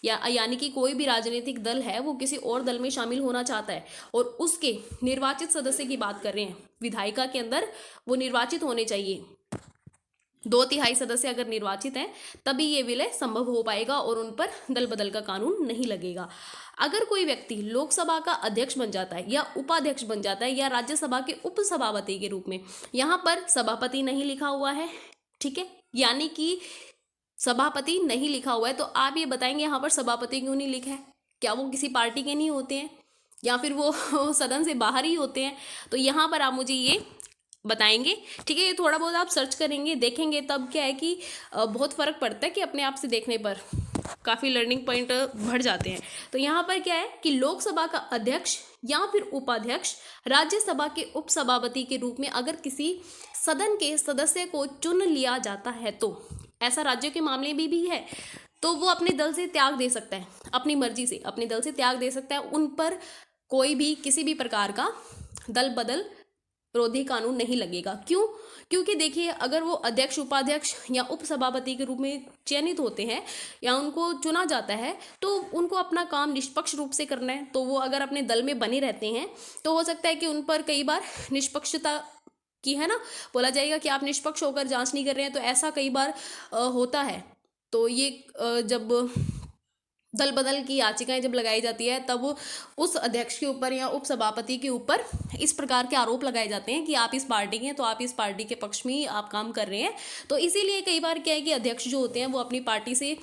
या यानी कि कोई भी राजनीतिक दल है वो किसी और दल में शामिल होना चाहता है और उसके निर्वाचित सदस्य की बात कर रहे हैं, विधायिका के अंदर वो निर्वाचित होने चाहिए, 2/3 सदस्य अगर निर्वाचित हैं तभी ये विलय संभव हो पाएगा और उन पर दल बदल का कानून नहीं लगेगा। अगर कोई व्यक्ति लोकसभा का अध्यक्ष बन जाता है या उपाध्यक्ष बन जाता है या राज्यसभा के उपसभापति के रूप में, यहाँ पर सभापति नहीं लिखा हुआ है, ठीक है, यानी कि सभापति नहीं लिखा हुआ है, तो आप ये बताएंगे यहाँ पर सभापति क्यों नहीं लिखा है? क्या वो किसी पार्टी के नहीं होते हैं या फिर वो सदन से बाहर ही होते हैं? तो यहाँ पर आप मुझे ये बताएंगे, ठीक है। ये थोड़ा बहुत आप सर्च करेंगे, देखेंगे, तब क्या है कि बहुत फ़र्क पड़ता है कि अपने आप से देखने पर काफ़ी लर्निंग पॉइंट बढ़ जाते हैं। तो यहाँ पर क्या है कि लोकसभा का अध्यक्ष या फिर उपाध्यक्ष राज्यसभा के उपसभापति के रूप में अगर किसी सदन के सदस्य को चुन लिया जाता है, तो ऐसा राज्यों के मामले में भी है, तो वो अपने दल से त्याग दे सकता है, अपनी मर्जी से अपने दल से त्याग दे सकता है। उन पर कोई भी किसी भी प्रकार का दल बदल विरोधी कानून नहीं लगेगा। क्यों? क्योंकि देखिए, अगर वो अध्यक्ष, उपाध्यक्ष या उपसभापति के रूप में चयनित होते हैं या उनको चुना जाता है, तो उनको अपना काम निष्पक्ष रूप से करना है। तो वो अगर अपने दल में बने रहते हैं तो हो सकता है कि उन पर कई बार निष्पक्षता की, है ना, बोला जाएगा कि आप निष्पक्ष होकर जांच नहीं कर रहे हैं, तो ऐसा कई बार होता है। तो ये जब दल बदल की याचिकाएं जब लगाई जाती है, तब उस अध्यक्ष के ऊपर या उपसभापति के ऊपर इस प्रकार के आरोप लगाए जाते हैं कि आप इस पार्टी के हैं, तो आप इस पार्टी के पक्ष में ही आप काम कर रहे हैं। तो इसीलिए कई बार क्या है कि अध्यक्ष जो होते हैं वो अपनी पार्टी से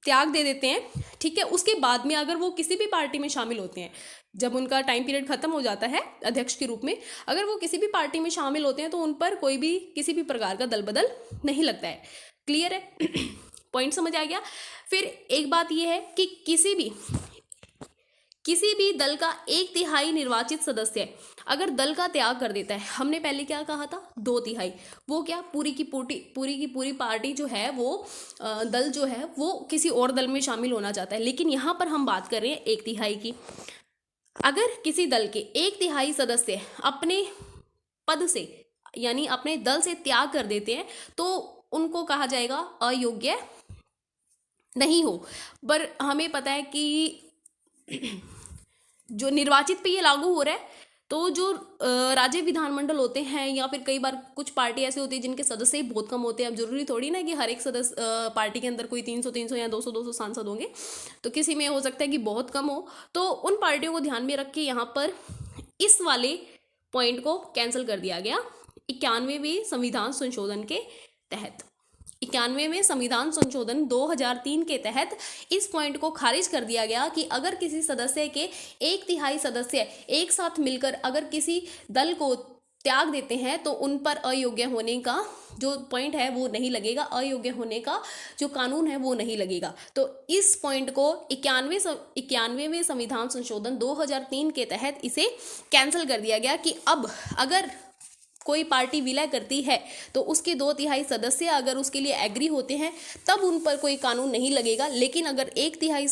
त्याग दे देते हैं, ठीक है। उसके बाद में अगर वो किसी भी पार्टी में शामिल होते हैं, जब उनका टाइम पीरियड खत्म हो जाता है अध्यक्ष के रूप में, अगर वो किसी भी पार्टी में शामिल होते हैं तो उन पर कोई भी किसी भी प्रकार का दल बदल नहीं लगता है। क्लियर है? पॉइंट समझ आ गया? फिर एक बात यह है कि किसी भी दल का 1/3 निर्वाचित सदस्य अगर दल का त्याग कर देता है, हमने पहले क्या कहा था, 2/3, वो क्या पूरी की पूरी पार्टी जो है, वो दल जो है वो किसी और दल में शामिल होना चाहता है। लेकिन यहाँ पर हम बात कर रहे हैं 1/3 की। अगर किसी दल के 1/3 सदस्य अपने पद से यानी अपने दल से त्याग कर देते हैं तो उनको कहा जाएगा अयोग्य नहीं हो। पर हमें पता है कि जो निर्वाचित पे ये लागू हो रहा है, तो जो राज्य विधानमंडल होते हैं या फिर कई बार कुछ पार्टी ऐसे होती है जिनके सदस्य ही बहुत कम होते हैं। अब जरूरी थोड़ी ना कि हर एक सदस्य पार्टी के अंदर कोई 300 या 200 सांसद होंगे, तो किसी में हो सकता है कि बहुत कम हो। तो उन पार्टियों को ध्यान में रख के यहाँ पर इस वाले पॉइंट को कैंसिल कर दिया गया 91वें संविधान संशोधन के तहत। 91वें संविधान संशोधन 2003 के तहत इस पॉइंट को खारिज कर दिया गया कि अगर किसी सदस्य के 1/3 सदस्य एक साथ मिलकर अगर किसी दल को त्याग देते हैं तो उन पर अयोग्य होने का जो पॉइंट है वो नहीं लगेगा, अयोग्य होने का जो कानून है वो नहीं लगेगा। तो इस पॉइंट को 91वें संविधान संशोधन 2003 के तहत इसे कैंसिल कर दिया गया कि अब अगर कोई पार्टी विलय करती है तो उसके 2/3 सदस्य अगर उसके लिए एग्री होते हैं तब उन पर कोई कानून नहीं लगेगा। लेकिन अगर 1/3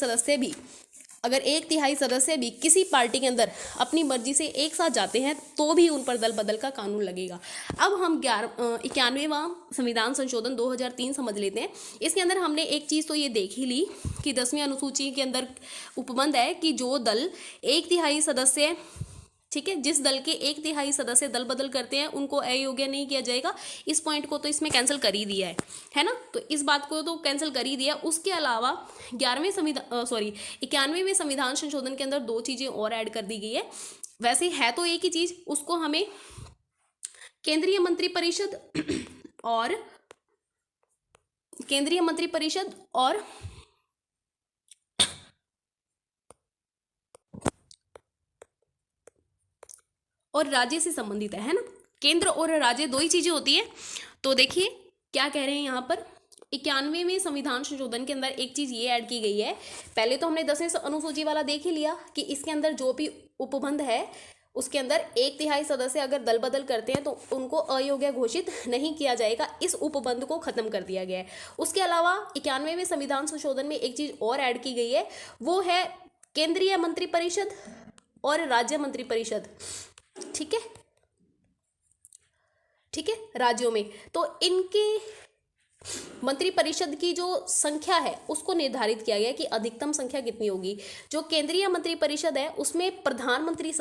सदस्य भी किसी पार्टी के अंदर अपनी मर्जी से एक साथ जाते हैं तो भी उन पर दल बदल का कानून लगेगा। अब हम 91वां संविधान संशोधन 2003 समझ लेते हैं। इसके अंदर हमने एक चीज़ तो ये देख ही ली कि 10वीं अनुसूची के अंदर उपबंध है कि जो दल 1/3 सदस्य, ठीक है, जिस दल के 1/3 सदस्य दल बदल करते हैं उनको अयोग्य नहीं किया जाएगा। इस पॉइंट को तो इसमें कैंसिल कर ही दिया है ना, तो इस बात को तो कैंसिल कर ही दिया। उसके अलावा 91वें संविधान संशोधन के अंदर 2 चीज़ें और ऐड कर दी गई है। वैसे है तो एक ही चीज़, उसको हमें केंद्रीय मंत्रिपरिषद और राज्य से संबंधित है ना, केंद्र और राज्य 2 ही चीजें होती है। तो देखिए क्या कह रहे हैं यहाँ पर, 91वें संविधान संशोधन के अंदर एक चीज ये ऐड की गई है। पहले तो हमने 10वीं अनुसूची वाला देख ही लिया कि इसके अंदर जो भी उपबंध है उसके अंदर 1/3 सदस्य अगर दल बदल करते हैं तो उनको अयोग्य घोषित नहीं किया जाएगा। इस उपबंध को खत्म कर दिया गया है। उसके अलावा 91वें संविधान संशोधन में एक चीज और ऐड की गई है, वो है केंद्रीय मंत्रिपरिषद और राज्य मंत्रिपरिषद, ठीक है। ठीक है, राज्यों में। तो इनके मंत्रिपरिषद की जो संख्या है उसको निर्धारित किया गया कि अधिकतम संख्या कितनी होगी। जो केंद्रीय मंत्रिपरिषद है उसमें प्रधानमंत्री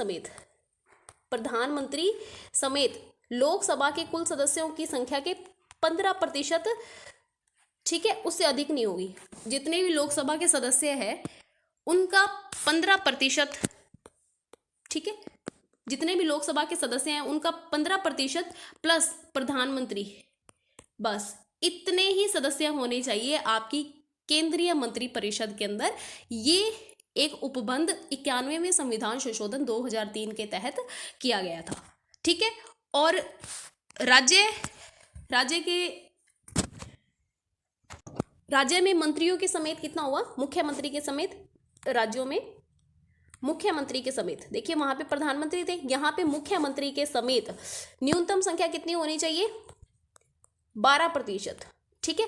समेत लोकसभा के कुल सदस्यों की संख्या के 15%, ठीक है, उससे अधिक नहीं होगी। जितने भी लोकसभा के सदस्य हैं उनका 15%, ठीक है, जितने भी लोकसभा के सदस्य हैं उनका 15% प्लस प्रधानमंत्री, बस इतने ही सदस्य होने चाहिए आपकी केंद्रीय मंत्रिपरिषद के अंदर। ये एक उपबंध 91वें संविधान संशोधन 2003 के तहत किया गया था, ठीक है। और राज्य में मंत्रियों के समेत कितना हुआ, मुख्यमंत्री के समेत, राज्यों में मुख्यमंत्री के समेत, देखिए वहां पे प्रधानमंत्री थे, यहाँ पे मुख्यमंत्री के समेत न्यूनतम संख्या कितनी होनी चाहिए, 12%, ठीक है,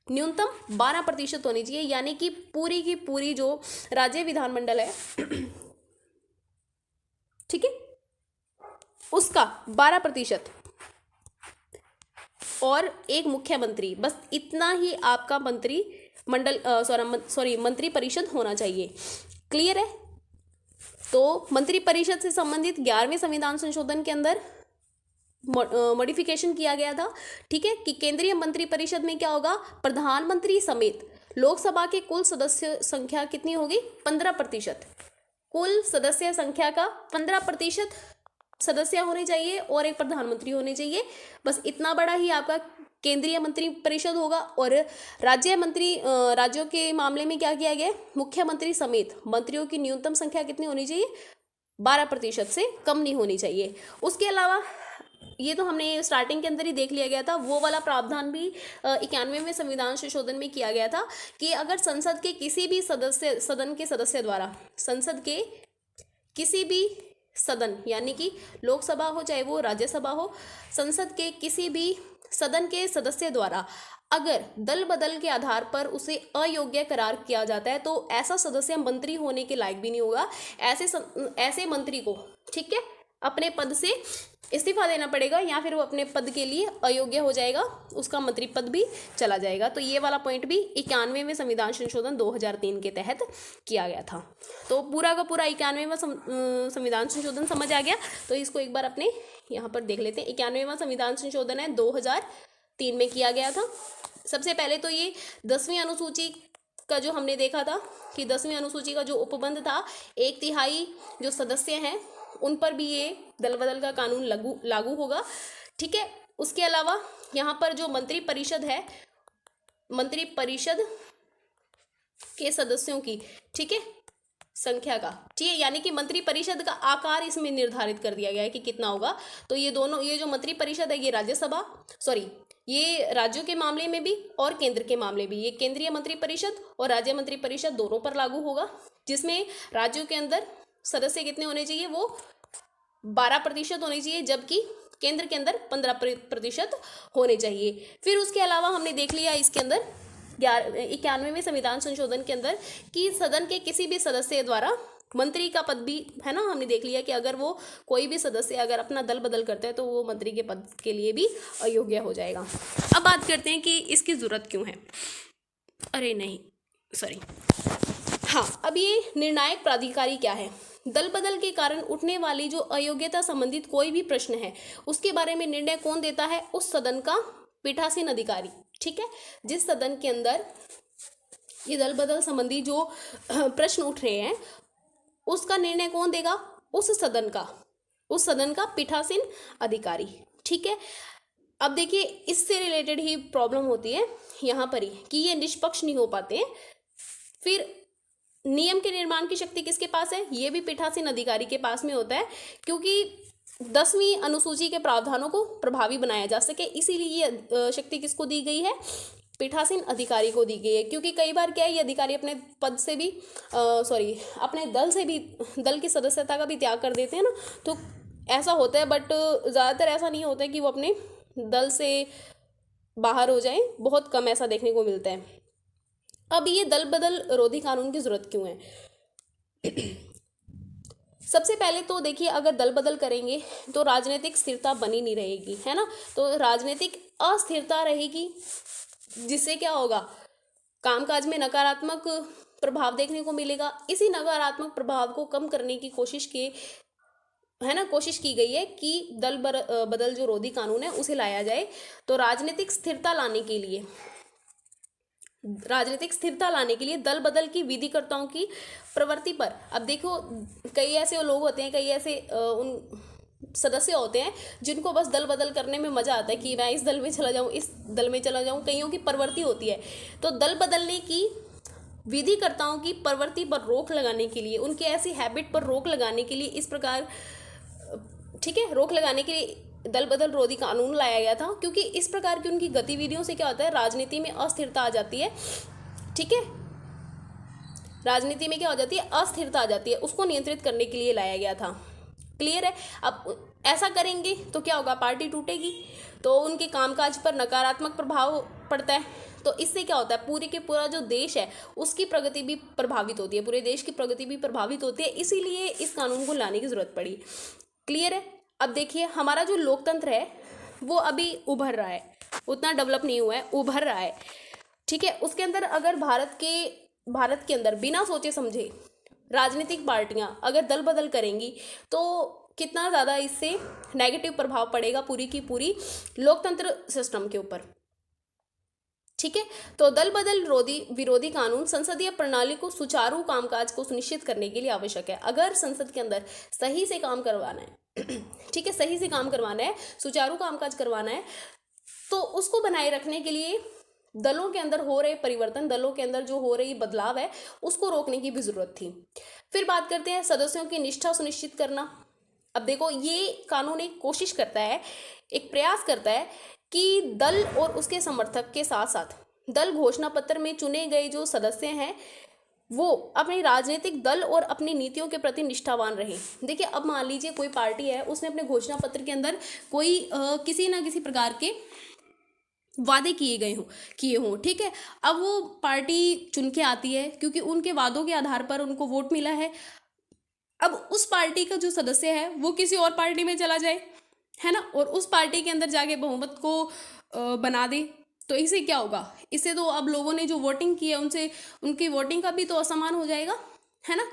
न्यूनतम 12% होनी चाहिए। यानी कि पूरी की पूरी जो राज्य विधानमंडल है, ठीक है, उसका 12% और एक मुख्यमंत्री, बस इतना ही आपका मंत्रिपरिषद होना चाहिए। क्लियर है। तो मंत्रिपरिषद से संबंधित 11वें संविधान संशोधन के अंदर मॉडिफिकेशन किया गया था, ठीक है, कि केंद्रीय मंत्रिपरिषद में क्या होगा, प्रधानमंत्री समेत लोकसभा के कुल सदस्य संख्या कितनी होगी, 15%, कुल सदस्य संख्या का 15% सदस्य होने चाहिए और एक प्रधानमंत्री होने चाहिए। बस इतना बड़ा ही आपका केंद्रीय मंत्रिपरिषद होगा। और राज्यों के मामले में क्या किया गया, मुख्यमंत्री समेत मंत्रियों की न्यूनतम संख्या कितनी होनी चाहिए, 12% से कम नहीं होनी चाहिए। उसके अलावा ये तो हमने स्टार्टिंग के अंदर ही देख लिया गया था, वो वाला प्रावधान भी 91वें संविधान संशोधन में किया गया था कि अगर संसद के किसी भी सदन के सदस्य द्वारा, संसद के किसी भी सदन यानी कि लोकसभा हो चाहे वो राज्यसभा हो, संसद के किसी भी सदन के सदस्य द्वारा अगर दल बदल के आधार पर उसे अयोग्य करार किया जाता है तो ऐसा सदस्य मंत्री होने के लायक भी नहीं होगा। ऐसे मंत्री को, ठीक है, अपने पद से इस्तीफा देना पड़ेगा या फिर वो अपने पद के लिए अयोग्य हो जाएगा, उसका मंत्री पद भी चला जाएगा। तो ये वाला पॉइंट भी 91वें संविधान संशोधन 2003 के तहत किया गया था। तो पूरा का पूरा 91वां संविधान संशोधन समझ आ गया। तो इसको एक बार अपने यहाँ पर देख लेते हैं। 91वां संविधान संशोधन है 2003 में किया गया था। सबसे पहले तो ये 10वीं अनुसूची का जो हमने देखा था कि 10वीं अनुसूची का जो उपबंध था, 1/3 जो सदस्य हैं उन पर भी ये दल बदल का कानून लागू होगा, ठीक है। उसके अलावा यहाँ पर जो मंत्रिपरिषद है, मंत्रिपरिषद के सदस्यों की, ठीक है, संख्या का, ठीक है, यानी कि मंत्रिपरिषद का आकार इसमें निर्धारित कर दिया गया है कि कितना होगा। तो ये जो मंत्रिपरिषद है ये राज्यों के मामले में भी और केंद्र के मामले भी, ये केंद्रीय मंत्रिपरिषद और राज्य मंत्रिपरिषद दोनों पर लागू होगा, जिसमें राज्यों के अंदर सदस्य कितने होने चाहिए, वो 12% होने चाहिए, जबकि केंद्र के अंदर 15% होने चाहिए। फिर उसके अलावा हमने देख लिया इसके अंदर 91वें संविधान संशोधन के अंदर कि सदन के किसी भी सदस्य द्वारा मंत्री का पद भी है ना, हमने देख लिया कि अगर वो कोई भी सदस्य अगर अपना दल बदल करता है तो वो मंत्री के पद के लिए भी अयोग्य हो जाएगा। अब बात करते हैं कि इसकी जरूरत क्यों है। अब ये निर्णायक प्राधिकारी क्या है। दल बदल के कारण उठने वाली जो अयोग्यता संबंधित कोई भी प्रश्न है उसके बारे में निर्णय कौन देता है, उस सदन का पीठासीन अधिकारी, ठीक है। जिस सदन के अंदर ये दल बदल संबंधी जो प्रश्न उठ रहे हैं उसका निर्णय कौन देगा, उस सदन का पीठासीन अधिकारी, ठीक है। अब देखिए इससे रिलेटेड ही प्रॉब्लम होती है यहाँ पर ही कि ये निष्पक्ष नहीं हो पाते हैं। फिर नियम के निर्माण की शक्ति किसके पास है, ये भी पीठासीन अधिकारी के पास में होता है, क्योंकि 10वीं अनुसूची के प्रावधानों को प्रभावी बनाया जा सके, इसीलिए ये शक्ति किसको दी गई है, पीठासीन अधिकारी को दी गई है। क्योंकि कई बार क्या है, ये अधिकारी अपने पद से भी अपने दल की सदस्यता का भी त्याग कर देते हैं ना, तो ऐसा होता है। बट ज़्यादातर ऐसा नहीं होता है कि वो अपने दल से बाहर हो जाए, बहुत कम ऐसा देखने को मिलता है। अब ये दल बदल रोधी कानून की जरूरत क्यों है। सबसे पहले तो देखिए, अगर दल बदल करेंगे तो राजनीतिक स्थिरता बनी नहीं रहेगी, है ना। तो राजनीतिक अस्थिरता रहेगी, जिससे क्या होगा, कामकाज में नकारात्मक प्रभाव देखने को मिलेगा। इसी नकारात्मक प्रभाव को कम करने की कोशिश की गई है कि दल बदल जो रोधी कानून है उसे लाया जाए। तो राजनीतिक स्थिरता लाने के लिए दल बदल की विधिकर्ताओं की प्रवृत्ति पर, अब देखो कई ऐसे लोग होते हैं, कई ऐसे उन सदस्य होते हैं जिनको बस दल बदल करने में मजा आता है कि मैं इस दल में चला जाऊं, इस दल में चला जाऊं, कईयों की प्रवृत्ति होती है। तो दल बदलने की विधिकर्ताओं की प्रवृत्ति पर रोक लगाने के लिए, उनकी ऐसी हैबिट पर रोक लगाने के लिए इस प्रकार, ठीक है, रोक लगाने के लिए दल बदल रोधी कानून लाया गया था। क्योंकि इस प्रकार की उनकी गतिविधियों से क्या होता है, राजनीति में अस्थिरता आ जाती है, ठीक है, राजनीति में क्या हो जाती है, अस्थिरता आ जाती है, उसको नियंत्रित करने के लिए लाया गया था। क्लियर है। अब ऐसा करेंगे तो क्या होगा, पार्टी टूटेगी, तो उनके कामकाज पर नकारात्मक प्रभाव पड़ता है। तो इससे क्या होता है, पूरे के पूरा जो देश है उसकी प्रगति भी प्रभावित होती है, पूरे देश की प्रगति भी प्रभावित होती है। इसीलिए इस कानून को लाने की जरूरत पड़ी। क्लियर है। अब देखिए, हमारा जो लोकतंत्र है वो अभी उभर रहा है, उतना डेवलप नहीं हुआ है, उभर रहा है, ठीक है। उसके अंदर अगर भारत के अंदर बिना सोचे समझे राजनीतिक पार्टियां अगर दल बदल करेंगी तो कितना ज़्यादा इससे नेगेटिव प्रभाव पड़ेगा पूरी की पूरी लोकतंत्र सिस्टम के ऊपर, ठीक है। तो दल बदल विरोधी कानून संसदीय प्रणाली को सुचारू कामकाज को सुनिश्चित करने के लिए आवश्यक है। अगर संसद के अंदर सही से काम करवाना है, ठीक है, सही से काम करवाना है, सुचारू कामकाज करवाना है, तो उसको बनाए रखने के लिए दलों के अंदर हो रहे परिवर्तन, दलों के अंदर जो हो रही बदलाव है उसको रोकने की भी जरूरत थी। फिर बात करते हैं सदस्यों की निष्ठा सुनिश्चित करना। अब देखो, ये कानून एक कोशिश करता है, एक प्रयास करता है कि दल और उसके समर्थक के साथ साथ दल घोषणा पत्र में चुने गए जो सदस्य हैं वो अपने राजनीतिक दल और अपनी नीतियों के प्रति निष्ठावान रहे। देखिए, अब मान लीजिए कोई पार्टी है, उसने अपने घोषणा पत्र के अंदर कोई किसी ना किसी प्रकार के वादे किए हों, ठीक है। अब वो पार्टी चुन के आती है क्योंकि उनके वादों के आधार पर उनको वोट मिला है। अब उस पार्टी का जो सदस्य है वो किसी और पार्टी में चला जाए, है ना, और उस पार्टी के अंदर जाके बहुमत को बना दे, तो इससे क्या होगा, इससे तो अब लोगों ने जो वोटिंग की है उनसे, उनकी वोटिंग का भी तो असमान हो जाएगा, है ना,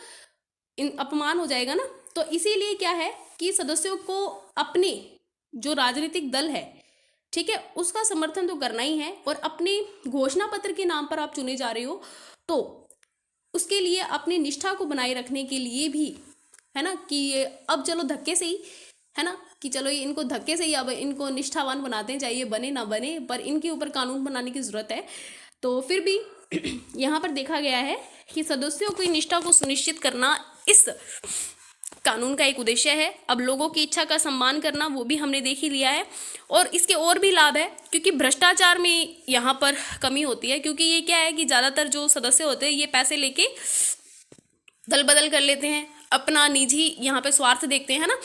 अपमान हो जाएगा ना। तो इसीलिए क्या है कि सदस्यों को अपने जो राजनीतिक दल है, ठीक है, उसका समर्थन तो करना ही है। और अपने घोषणा पत्र के नाम पर आप चुने जा रहे हो तो उसके लिए अपनी निष्ठा को बनाए रखने के लिए भी, है ना, कि अब चलो धक्के से ही, है ना, कि चलो ये इनको धक्के से ही अब इनको निष्ठावान बनाते हैं, चाहे ये बने ना बने, पर इनके ऊपर कानून बनाने की जरूरत है। तो फिर भी यहाँ पर देखा गया है कि सदस्यों की निष्ठा को सुनिश्चित करना इस कानून का एक उद्देश्य है। अब लोगों की इच्छा का सम्मान करना वो भी हमने देख ही लिया है। और इसके और भी लाभ है, क्योंकि भ्रष्टाचार में यहाँ पर कमी होती है। क्योंकि ये क्या है कि ज़्यादातर जो सदस्य होते हैं ये पैसे लेके दल बदल कर लेते हैं, अपना निजी यहाँ पे स्वार्थ देखते हैं, है ना,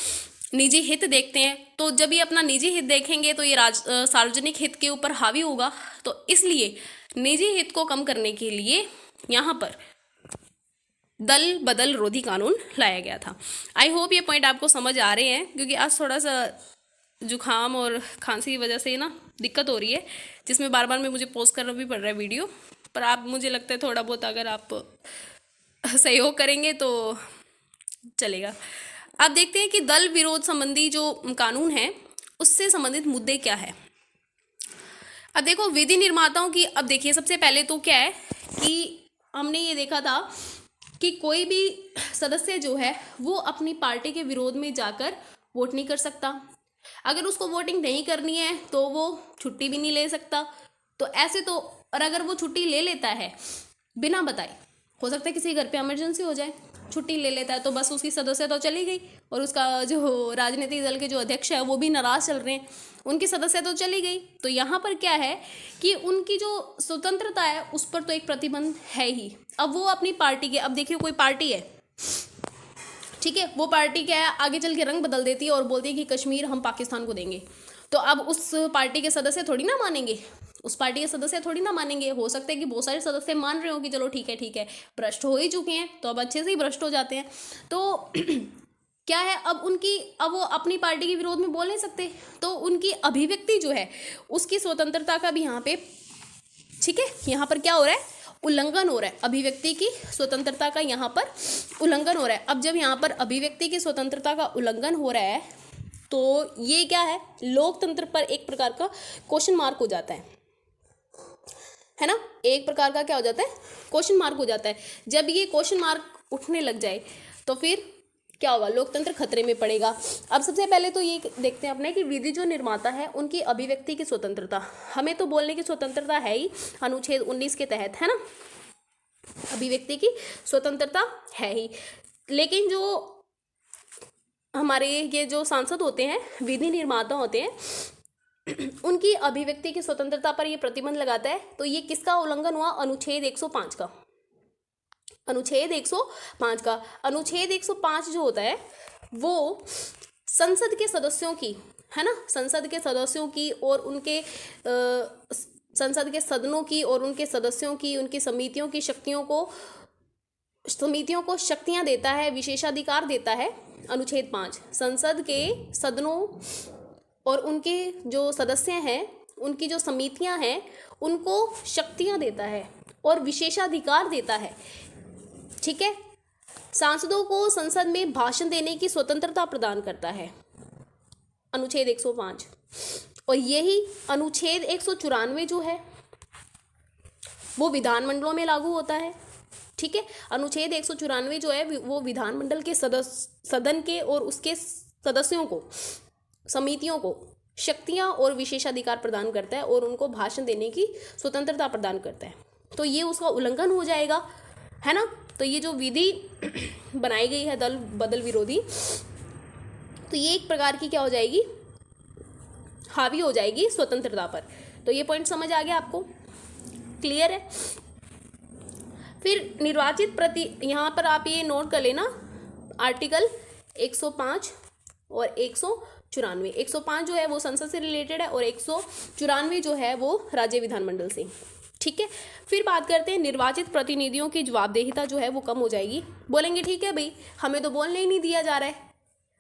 निजी हित देखते हैं। तो जब ये अपना निजी हित देखेंगे तो ये सार्वजनिक हित के ऊपर हावी होगा। तो इसलिए निजी हित को कम करने के लिए यहाँ पर दल बदल रोधी कानून लाया गया था। आई होप ये पॉइंट आपको समझ आ रहे हैं, क्योंकि आज थोड़ा सा जुखाम और खांसी की वजह से ना दिक्कत हो रही है, जिसमें बार बार में मुझे पोस्ट करना भी पड़ रहा है वीडियो। पर आप, मुझे लगता है थोड़ा बहुत अगर आप सहयोग करेंगे तो चलेगा। अब देखते हैं कि दल विरोध संबंधी जो कानून है उससे संबंधित मुद्दे क्या है। अब देखो, विधि निर्माताओं की, अब देखिए सबसे पहले तो क्या है कि हमने ये देखा था कि कोई भी सदस्य जो है वो अपनी पार्टी के विरोध में जाकर वोट नहीं कर सकता। अगर उसको वोटिंग नहीं करनी है तो वो छुट्टी भी नहीं ले सकता। तो ऐसे तो, और अगर वो छुट्टी ले लेता है बिना बताए, हो सकता है किसी घर पे इमरजेंसी हो जाए, छुट्टी ले लेता है तो बस उसकी सदस्यता तो चली गई, और उसका जो राजनीतिक दल के जो अध्यक्ष है वो भी नाराज चल रहे हैं, उनकी सदस्यता तो चली गई। तो यहाँ पर क्या है कि उनकी जो स्वतंत्रता है उस पर तो एक प्रतिबंध है ही। अब वो अपनी पार्टी के, अब देखिए कोई पार्टी है, ठीक है, वो पार्टी क्या है, आगे चल के रंग बदल देती है और बोलती है कि कश्मीर हम पाकिस्तान को देंगे। तो अब उस पार्टी के सदस्य थोड़ी ना मानेंगे, उस पार्टी के सदस्य थोड़ी ना मानेंगे। हो सकता है कि बहुत सारे सदस्य मान रहे हो कि चलो ठीक है, भ्रष्ट हो ही चुके हैं तो अब अच्छे से ही भ्रष्ट हो जाते हैं। तो क्या है, अब वो अपनी पार्टी के विरोध में बोल नहीं सकते, तो उनकी अभिव्यक्ति जो है उसकी स्वतंत्रता का भी यहाँ पे, ठीक है, यहाँ पर क्या हो रहा है, उल्लंघन हो रहा है, अभिव्यक्ति की स्वतंत्रता का यहाँ पर उल्लंघन हो रहा है। अब जब यहाँ पर अभिव्यक्ति की स्वतंत्रता का उल्लंघन हो रहा है तो ये क्या है, लोकतंत्र पर एक प्रकार का क्वेश्चन मार्क हो जाता है ना, एक प्रकार का क्या हो जाता है, क्वेश्चन मार्क हो जाता है। जब ये क्वेश्चन मार्क उठने लग जाए तो फिर क्या होगा, लोकतंत्र खतरे में पड़ेगा। अब सबसे पहले तो ये देखते हैं अपने कि विधि जो निर्माता है उनकी अभिव्यक्ति की स्वतंत्रता, हमें तो बोलने की स्वतंत्रता है ही अनुच्छेद 19 के तहत, है ना, अभिव्यक्ति की स्वतंत्रता है ही। लेकिन जो हमारे ये जो सांसद होते हैं, विधि निर्माता होते हैं, उनकी अभिव्यक्ति की स्वतंत्रता पर ये प्रतिबंध लगाता है। तो ये किसका उल्लंघन हुआ, अनुच्छेद 105 का, अनुच्छेद 105 का। अनुच्छेद 105 जो होता है वो संसद के सदस्यों की, है ना, संसद के सदस्यों की और उनके संसद के सदनों की और उनके सदस्यों की, उनकी समितियों की समितियों को शक्तियां देता है, विशेषाधिकार देता है। अनुच्छेद 5 संसद के सदनों और उनके जो सदस्य हैं, उनकी जो समितियां हैं, उनको शक्तियां देता है और विशेषाधिकार देता है, ठीक है। सांसदों को संसद में भाषण देने की स्वतंत्रता प्रदान करता है अनुच्छेद 105। और यही अनुच्छेद 194 जो है वो विधानमंडलों में लागू होता है, ठीक है। अनुच्छेद 194 जो है वो विधानमंडल के सदन के और उसके सदस्यों को, समितियों को शक्तियां और विशेषाधिकार प्रदान करता है और उनको भाषण देने की स्वतंत्रता प्रदान करता है। तो ये उसका उल्लंघन हो जाएगा, है ना। तो ये जो विधि बनाई गई है दल बदल विरोधी, तो ये एक प्रकार की क्या हो जाएगी, हावी हो जाएगी स्वतंत्रता पर। तो ये पॉइंट समझ आ गया आपको, क्लियर है। फिर निर्वाचित यहाँ पर आप ये नोट कर लेना, आर्टिकल 105 और 194। 105 जो है वो संसद से रिलेटेड है और 194 जो है वो राज्य विधानमंडल से, ठीक है। फिर बात करते हैं निर्वाचित प्रतिनिधियों की जवाबदेहिता जो है वो कम हो जाएगी। बोलेंगे ठीक है भाई, हमें तो बोलने ही नहीं दिया जा रहा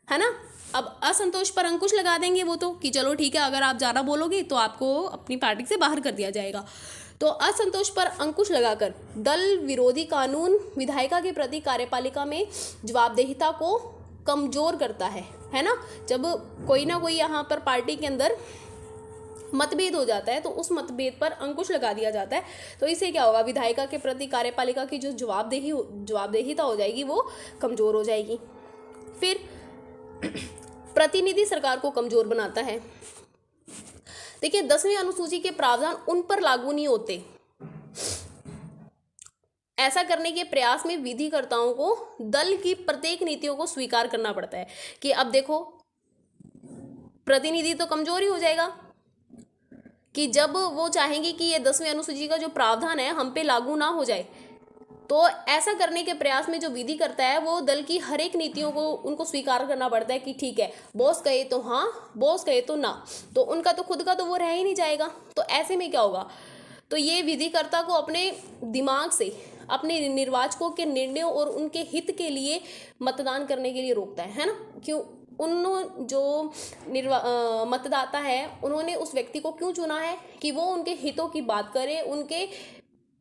है ना। अब असंतोष पर अंकुश लगा देंगे वो तो, कि चलो ठीक है, अगर आप ज़्यादा बोलोगे तो आपको अपनी पार्टी से बाहर कर दिया जाएगा। तो असंतोष पर अंकुश लगाकर दल विरोधी कानून विधायिका के प्रति कार्यपालिका में जवाबदेहिता को कमजोर करता है ना। जब कोई ना कोई यहाँ पर पार्टी के अंदर मतभेद हो जाता है तो उस मतभेद पर अंकुश लगा दिया जाता है। तो इससे क्या होगा, विधायिका के प्रति कार्यपालिका की जो जवाबदेहिता हो जाएगी वो कमजोर हो जाएगी। फिर प्रतिनिधि सरकार को कमजोर बनाता है। देखिए 10वीं अनुसूची के प्रावधान उन पर लागू नहीं होते। ऐसा करने के प्रयास में विधिकर्ताओं को दल की प्रत्येक नीतियों को स्वीकार करना पड़ता है कि अब देखो प्रतिनिधि तो कमजोर ही हो जाएगा, कि जब वो चाहेंगे कि ये 10वीं अनुसूची का जो प्रावधान है हम पे लागू ना हो जाए, तो ऐसा करने के प्रयास में जो विधि करता है वो दल की हर एक नीतियों को उनको स्वीकार करना पड़ता है कि ठीक है, बॉस कहे तो हाँ, बॉस कहे तो ना, तो उनका तो खुद का तो वो रह ही नहीं जाएगा। तो ऐसे में क्या होगा, तो ये विधिकर्ता को अपने दिमाग से अपने निर्वाचकों के निर्णयों और उनके हित के लिए मतदान करने के लिए रोकता है ना। क्यों, उन जो मतदाता है उन्होंने उस व्यक्ति को क्यों चुना है कि वो उनके हितों की बात करे, उनके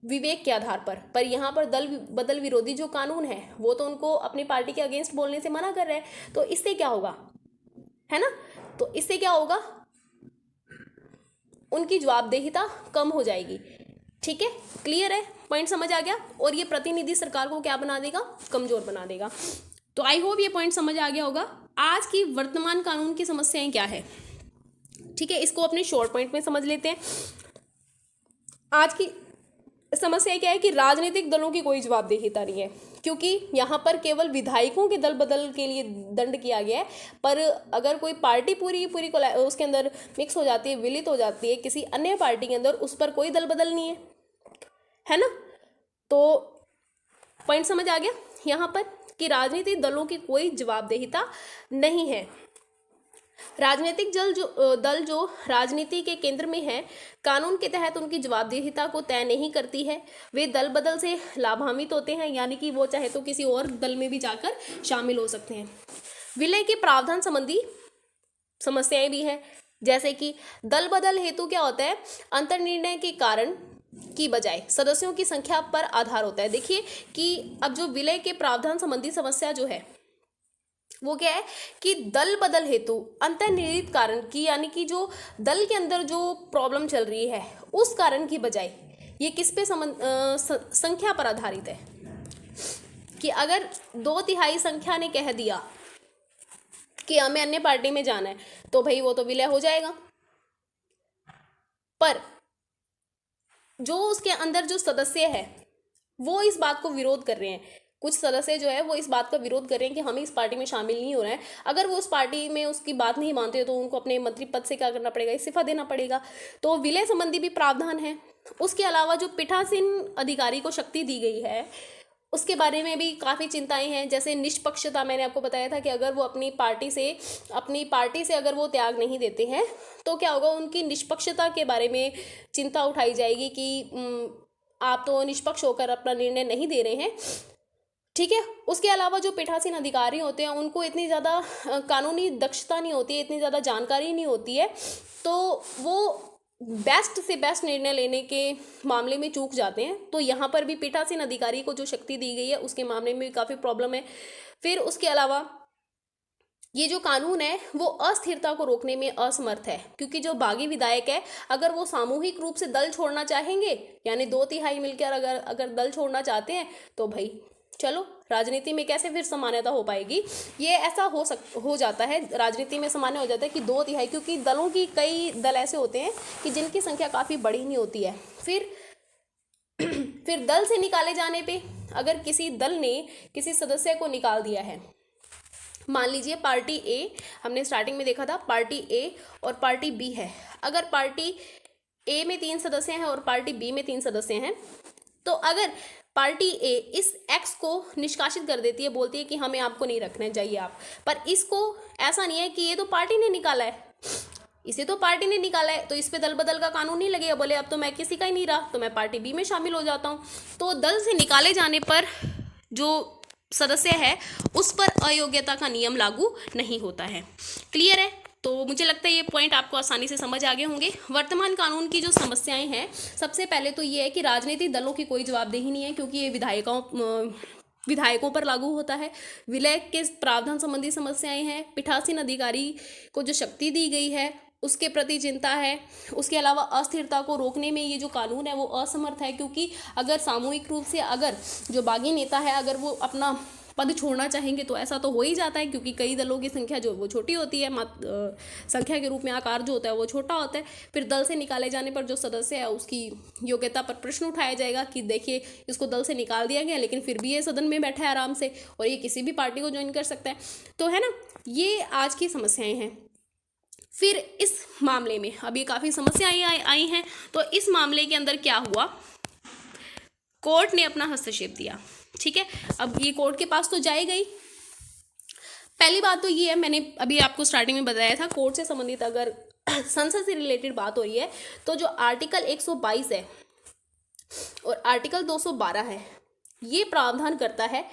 विवेक के आधार पर यहाँ पर दल बदल विरोधी जो कानून है वो तो उनको अपनी पार्टी के अगेंस्ट बोलने से मना कर रहे हैं। तो इससे क्या होगा, है ना, तो इससे क्या होगा, उनकी जवाबदेहिता कम हो जाएगी, ठीक है, क्लियर है, पॉइंट समझ आ गया। और ये प्रतिनिधि सरकार को क्या बना देगा, कमजोर बना देगा। तो आई होप ये पॉइंट समझ आ गया होगा। आज की वर्तमान कानून की समस्याएं क्या है, ठीक है, इसको अपने शॉर्ट पॉइंट में समझ लेते हैं। आज की समस्या क्या है कि राजनीतिक दलों की कोई जवाबदेहिता नहीं है, क्योंकि यहाँ पर केवल विधायकों के दल बदल के लिए दंड किया गया है। पर अगर कोई पार्टी पूरी उसके अंदर मिक्स हो जाती है, विलित हो जाती है किसी अन्य पार्टी के अंदर, उस पर कोई दल बदल नहीं है ना। तो पॉइंट समझ आ गया यहाँ पर कि राजनीतिक दलों की कोई जवाबदेहिता नहीं है। राजनीतिक दल जो राजनीति के केंद्र में है, कानून के तहत उनकी जवाबदेहिता को तय नहीं करती है। वे दल बदल से लाभान्वित होते हैं, यानी कि वो चाहे तो किसी और दल में भी जाकर शामिल हो सकते हैं। विलय के प्रावधान संबंधी समस्याएं भी है, जैसे कि दल बदल हेतु क्या होता है, अंतर्निर्णय के कारण की बजाय सदस्यों की संख्या पर आधार होता है। देखिए कि अब जो विलय के प्रावधान संबंधी समस्या जो है वो क्या है कि दल बदल हेतु अंतर्निहित कारण की, यानी कि जो दल के अंदर जो प्रॉब्लम चल रही है उस कारण की बजाय ये किस पे संख्या पर आधारित है कि अगर 2/3 संख्या ने कह दिया कि हमें अन्य पार्टी में जाना है तो भाई वो तो विलय हो जाएगा। पर जो उसके अंदर जो सदस्य है वो इस बात को विरोध कर रहे हैं, कुछ सदस्य जो है वो इस बात का विरोध कर रहे हैं कि हम इस पार्टी में शामिल नहीं हो रहे हैं। अगर वो उस पार्टी में उसकी बात नहीं मानते हो तो उनको अपने मंत्री पद से क्या करना पड़ेगा, इस्तीफा देना पड़ेगा। तो विलय संबंधी भी प्रावधान है। उसके अलावा जो पीठासीन अधिकारी को शक्ति दी गई है उसके बारे में भी काफ़ी चिंताएं हैं, जैसे निष्पक्षता। मैंने आपको बताया था कि अगर वो अपनी पार्टी से अगर वो त्याग नहीं देते हैं तो क्या होगा, उनकी निष्पक्षता के बारे में चिंता उठाई जाएगी कि आप तो निष्पक्ष होकर अपना निर्णय नहीं दे रहे हैं, ठीक है। उसके अलावा जो पीठासीन अधिकारी होते हैं उनको इतनी ज़्यादा कानूनी दक्षता नहीं होती है, इतनी ज़्यादा जानकारी नहीं होती है, तो वो बेस्ट से बेस्ट निर्णय लेने के मामले में चूक जाते हैं। तो यहाँ पर भी पीठासीन अधिकारी को जो शक्ति दी गई है उसके मामले में भी काफ़ी प्रॉब्लम है। फिर उसके अलावा ये जो कानून है वो अस्थिरता को रोकने में असमर्थ है, क्योंकि जो बागी विधायक है अगर वो सामूहिक रूप से दल छोड़ना चाहेंगे, यानी 2/3 मिलकर अगर दल छोड़ना चाहते हैं तो भाई चलो, राजनीति में कैसे फिर समानता हो पाएगी। ये ऐसा हो जाता है, राजनीति में सामान्य हो जाता है कि 2/3, क्योंकि दलों की कई दल ऐसे होते हैं कि जिनकी संख्या काफ़ी बड़ी नहीं होती है। फिर दल से निकाले जाने पे अगर किसी दल ने किसी सदस्य को निकाल दिया है, मान लीजिए पार्टी ए, हमने स्टार्टिंग में देखा था पार्टी ए और पार्टी बी है। अगर पार्टी ए में 3 सदस्य हैं और पार्टी बी में 3 सदस्य हैं, तो अगर पार्टी ए इस एक्स को निष्कासित कर देती है, बोलती है कि हमें आपको नहीं रखना चाहिए आप, पर इसको ऐसा नहीं है कि ये तो पार्टी ने निकाला है, इसे तो पार्टी ने निकाला है, तो इस पे दल बदल का कानून नहीं लगेगा। बोले अब तो मैं किसी का ही नहीं रहा, तो मैं पार्टी बी में शामिल हो जाता हूँ। तो दल से निकाले जाने पर जो सदस्य है उस पर अयोग्यता का नियम लागू नहीं होता है। क्लियर है? तो मुझे लगता है ये पॉइंट आपको आसानी से समझ आ गए होंगे। वर्तमान कानून की जो समस्याएं हैं, सबसे पहले तो ये है कि राजनीतिक दलों की कोई जवाबदेही नहीं है, क्योंकि ये विधायकों पर लागू होता है। विलय के प्रावधान संबंधी समस्याएं हैं। पीठासीन अधिकारी को जो शक्ति दी गई है उसके प्रति चिंता है। उसके अलावा अस्थिरता को रोकने में ये जो कानून है वो असमर्थ है, क्योंकि अगर सामूहिक रूप से अगर जो बागी नेता है अगर वो अपना पद छोड़ना चाहेंगे तो ऐसा तो हो ही जाता है, क्योंकि कई दलों की संख्या जो वो छोटी होती है, संख्या के रूप में आकार जो होता है वो छोटा होता है। फिर दल से निकाले जाने पर जो सदस्य है उसकी योग्यता पर प्रश्न उठाया जाएगा कि देखिए इसको दल से निकाल दिया गया लेकिन फिर भी ये सदन में बैठा है आराम से और ये किसी भी पार्टी को ज्वाइन कर सकता है। तो है ना, ये आज की समस्याएं हैं। फिर इस मामले में अब ये काफ़ी समस्याएं आई हैं, तो इस मामले के अंदर क्या हुआ, कोर्ट ने अपना हस्तक्षेप दिया। ठीक है, अब ये कोर्ट के पास तो जाएगा ही। पहली बात तो ये है, मैंने अभी आपको स्टार्टिंग में बताया था, कोर्ट से संबंधित अगर संसद से रिलेटेड बात हो रही है तो जो आर्टिकल 122 है और आर्टिकल 212 है ये प्रावधान करता है।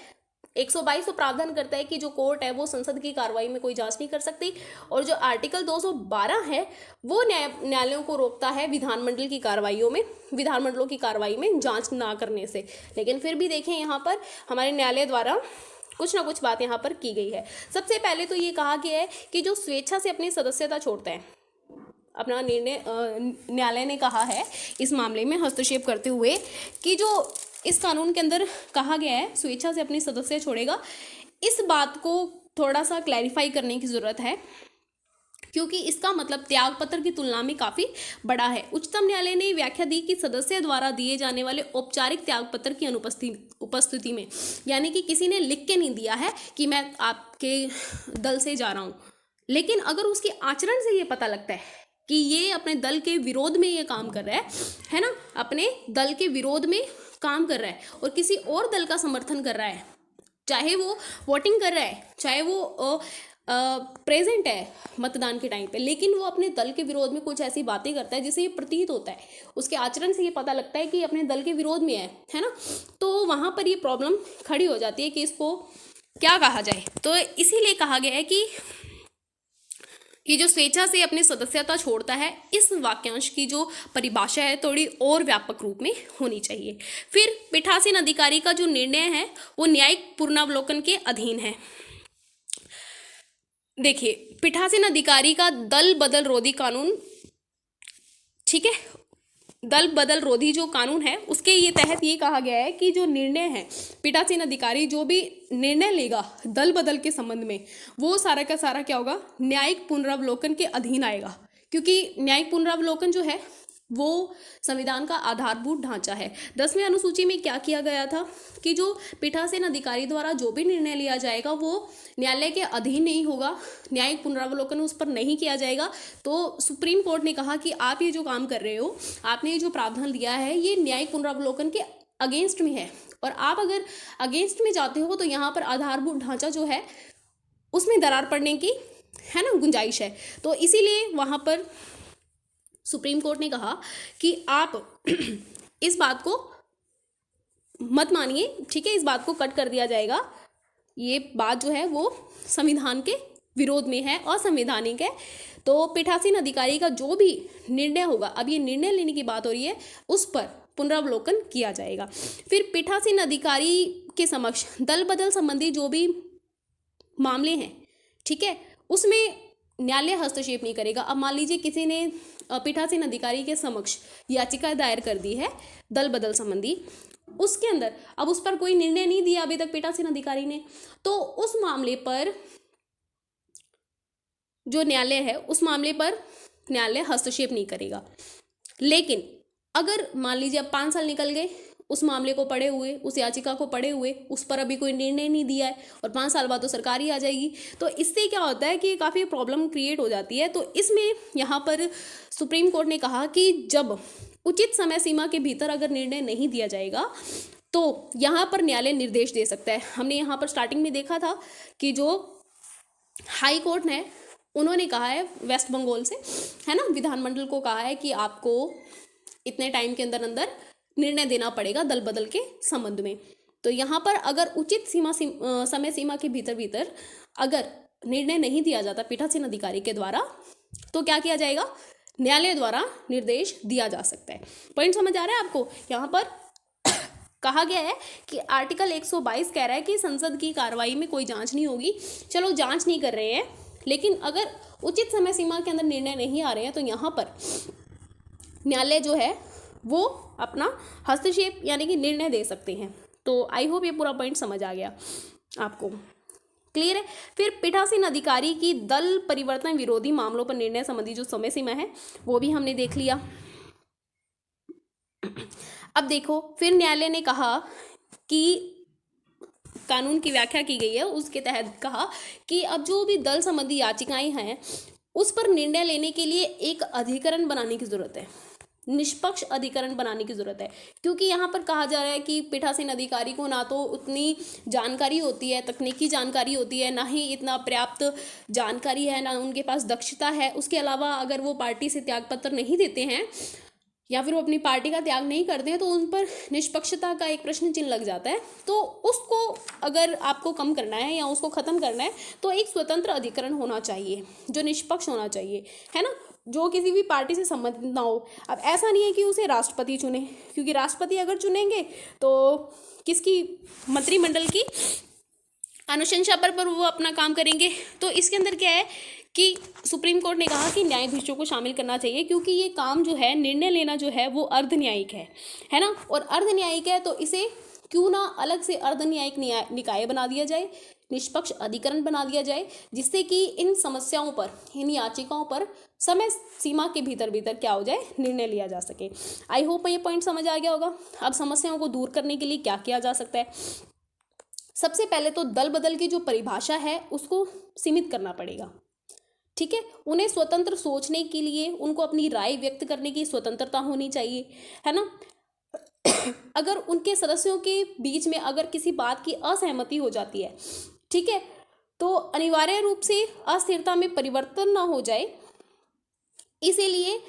122 तो प्रावधान करता है कि जो कोर्ट है वो संसद की कार्रवाई में कोई जांच नहीं कर सकती, और जो आर्टिकल 212 है वो न्यायालयों को रोकता है विधानमंडल की कार्रवाइयों में, विधानमंडलों की कार्रवाई में जांच ना करने से। लेकिन फिर भी देखें यहाँ पर हमारे न्यायालय द्वारा कुछ ना कुछ बात यहाँ पर की गई है। सबसे पहले तो ये कहा गया है कि जो स्वेच्छा से अपनी सदस्यता छोड़ते हैं, अपना निर्णय न्यायालय ने कहा है इस मामले में हस्तक्षेप करते हुए कि जो इस कानून के अंदर कहा गया है स्वेच्छा से अपनी सदस्य छोड़ेगा, इस बात को थोड़ा सा क्लैरिफाई करने की ज़रूरत है, क्योंकि इसका मतलब त्यागपत्र की तुलना में काफ़ी बड़ा है। उच्चतम न्यायालय ने व्याख्या दी कि सदस्य द्वारा दिए जाने वाले औपचारिक त्यागपत्र की उपस्थिति में, यानी कि किसी ने लिख के नहीं दिया है कि मैं आपके दल से जा रहा हूँ, लेकिन अगर उसके आचरण से ये पता लगता है कि ये अपने दल के विरोध में ये काम कर रहा है ना, अपने दल के विरोध में काम कर रहा है और किसी और दल का समर्थन कर रहा है, चाहे वो वोटिंग कर रहा है, चाहे वो प्रेजेंट है मतदान के टाइम पे, लेकिन वो अपने दल के विरोध में कुछ ऐसी बातें करता है जिससे ये प्रतीत होता है, उसके आचरण से ये पता लगता है कि अपने दल के विरोध में है ना, तो वहाँ पर ये प्रॉब्लम खड़ी हो जाती है कि इसको क्या कहा जाए, तो इसीलिए कहा गया है कि जो स्वेच्छा से अपनी सदस्यता छोड़ता है, इस वाक्यांश की जो परिभाषा है थोड़ी और व्यापक रूप में होनी चाहिए। फिर पीठासीन अधिकारी का जो निर्णय है वो न्यायिक पुनरावलोकन के अधीन है। देखिए, पीठासीन अधिकारी का दल बदल रोधी कानून, ठीक है, दल बदल रोधी जो कानून है उसके ये तहत ये कहा गया है कि जो निर्णय है, पीठासीन अधिकारी जो भी निर्णय लेगा दल बदल के संबंध में, वो सारा का सारा क्या होगा, न्यायिक पुनरावलोकन के अधीन आएगा। क्योंकि न्यायिक पुनरावलोकन जो है वो संविधान का आधारभूत ढांचा है। 10वीं अनुसूची में क्या किया गया था कि जो पीठासीन अधिकारी द्वारा जो भी निर्णय लिया जाएगा वो न्यायालय के अधीन नहीं होगा, न्यायिक पुनरावलोकन उस पर नहीं किया जाएगा। तो सुप्रीम कोर्ट ने कहा कि आप ये जो काम कर रहे हो, आपने ये जो प्रावधान दिया है, ये न्यायिक पुनरावलोकन के अगेंस्ट में है, और आप अगर अगेंस्ट में जाते हो तो यहाँ पर आधारभूत ढांचा जो है उसमें दरार पड़ने की है ना गुंजाइश है। तो इसीलिए वहाँ पर सुप्रीम कोर्ट ने कहा कि आप इस बात को मत मानिए, ठीक है, इस बात को कट कर दिया जाएगा, ये बात जो है वो संविधान के विरोध में है, असंवैधानिक है। तो पीठासीन अधिकारी का जो भी निर्णय होगा, अब ये निर्णय लेने की बात हो रही है, उस पर पुनरावलोकन किया जाएगा। फिर पीठासीन अधिकारी के समक्ष दल बदल संबंधी जो भी मामले हैं, ठीक है, उसमें न्यायालय हस्तक्षेप नहीं करेगा। अब मान लीजिए किसी ने पीठासीन अधिकारी के समक्ष याचिका दायर कर दी है दल बदल संबंधी, उसके अंदर अब उस पर कोई निर्णय नहीं दिया अभी तक पीठासीन अधिकारी ने, तो उस मामले पर जो न्यायालय है उस मामले पर न्यायालय हस्तक्षेप नहीं करेगा। लेकिन अगर मान लीजिए अब 5 साल निकल गए उस मामले को पढ़े हुए, उस याचिका को पढ़े हुए, उस पर अभी कोई निर्णय नहीं दिया है, और 5 साल बाद तो सरकार ही आ जाएगी, तो इससे क्या होता है कि काफ़ी प्रॉब्लम क्रिएट हो जाती है। तो इसमें यहाँ पर सुप्रीम कोर्ट ने कहा कि जब उचित समय सीमा के भीतर अगर निर्णय नहीं दिया जाएगा तो यहाँ पर न्यायालय निर्देश दे सकता है। हमने यहाँ पर स्टार्टिंग में देखा था कि जो हाई कोर्ट ने उन्होंने कहा है वेस्ट बंगाल से, है ना, विधानमंडल को कहा है कि आपको इतने टाइम के अंदर अंदर निर्णय देना पड़ेगा दल बदल के संबंध में। तो यहाँ पर अगर उचित समय सीमा के भीतर अगर निर्णय नहीं दिया जाता पीठासीन अधिकारी के द्वारा, तो क्या किया जाएगा, न्यायालय द्वारा निर्देश दिया जा सकता है। पॉइंट समझ आ रहा है आपको? यहाँ पर कहा गया है कि आर्टिकल 122 कह रहा है कि संसद की कार्रवाई में कोई जांच नहीं होगी। चलो जांच नहीं कर रहे हैं, लेकिन अगर उचित समय सीमा के अंदर निर्णय नहीं आ रहे हैं तो यहाँ पर न्यायालय जो है वो अपना हस्तक्षेप यानी कि निर्णय दे सकते हैं। तो आई होप ये पूरा पॉइंट समझ आ गया आपको, क्लियर है। फिर पीठासीन अधिकारी की दल परिवर्तन विरोधी मामलों पर निर्णय संबंधी जो समय सीमा है वो भी हमने देख लिया। अब देखो, फिर न्यायालय ने कहा कि कानून की व्याख्या की गई है, उसके तहत कहा कि अब जो भी दल संबंधी याचिकाएं हैं उस पर निर्णय लेने के लिए एक अधिकरण बनाने की जरूरत है, निष्पक्ष अधिकरण बनाने की जरूरत है। क्योंकि यहाँ पर कहा जा रहा है कि पीठासीन अधिकारी को ना तो उतनी जानकारी होती है, तकनीकी जानकारी होती है, ना ही इतना पर्याप्त जानकारी है, ना उनके पास दक्षता है। उसके अलावा अगर वो पार्टी से त्यागपत्र नहीं देते हैं या फिर वो अपनी पार्टी का त्याग नहीं करते हैं तो उन पर निष्पक्षता का एक प्रश्न चिन्ह लग जाता है। तो उसको अगर आपको कम करना है या उसको ख़त्म करना है तो एक स्वतंत्र अधिकरण होना चाहिए जो निष्पक्ष होना चाहिए, है ना, जो किसी भी पार्टी से संबंधित ना हो। अब ऐसा नहीं है कि उसे राष्ट्रपति चुने, क्योंकि राष्ट्रपति अगर चुनेंगे तो किसकी, मंत्रिमंडल की अनुशंसा पर वो अपना काम करेंगे। तो इसके अंदर क्या है कि सुप्रीम कोर्ट ने कहा कि न्यायाधीशों को शामिल करना चाहिए, क्योंकि ये काम जो है, निर्णय लेना जो है वो अर्ध न्यायिक है ना, और अर्ध न्यायिक है तो इसे क्यों ना अलग से अर्ध न्यायिक निकाय बना दिया जाए, निष्पक्ष अधिकरण बना दिया जाए, जिससे कि इन समस्याओं पर, इन याचिकाओं पर समय सीमा के भीतर क्या हो जाए, निर्णय लिया जा सके। आई होप ये पॉइंट समझ आ गया होगा। अब समस्याओं को दूर करने के लिए क्या किया जा सकता है? सबसे पहले तो दल बदल की जो परिभाषा है उसको सीमित करना पड़ेगा, ठीक है। उन्हें स्वतंत्र सोचने के लिए, उनको अपनी राय व्यक्त करने की स्वतंत्रता होनी चाहिए, है ना। अगर उनके सदस्यों के बीच में अगर किसी बात की असहमति हो जाती है, ठीक है, तो अनिवार्य रूप से अस्थिरता में परिवर्तन ना हो जाए, इसीलिए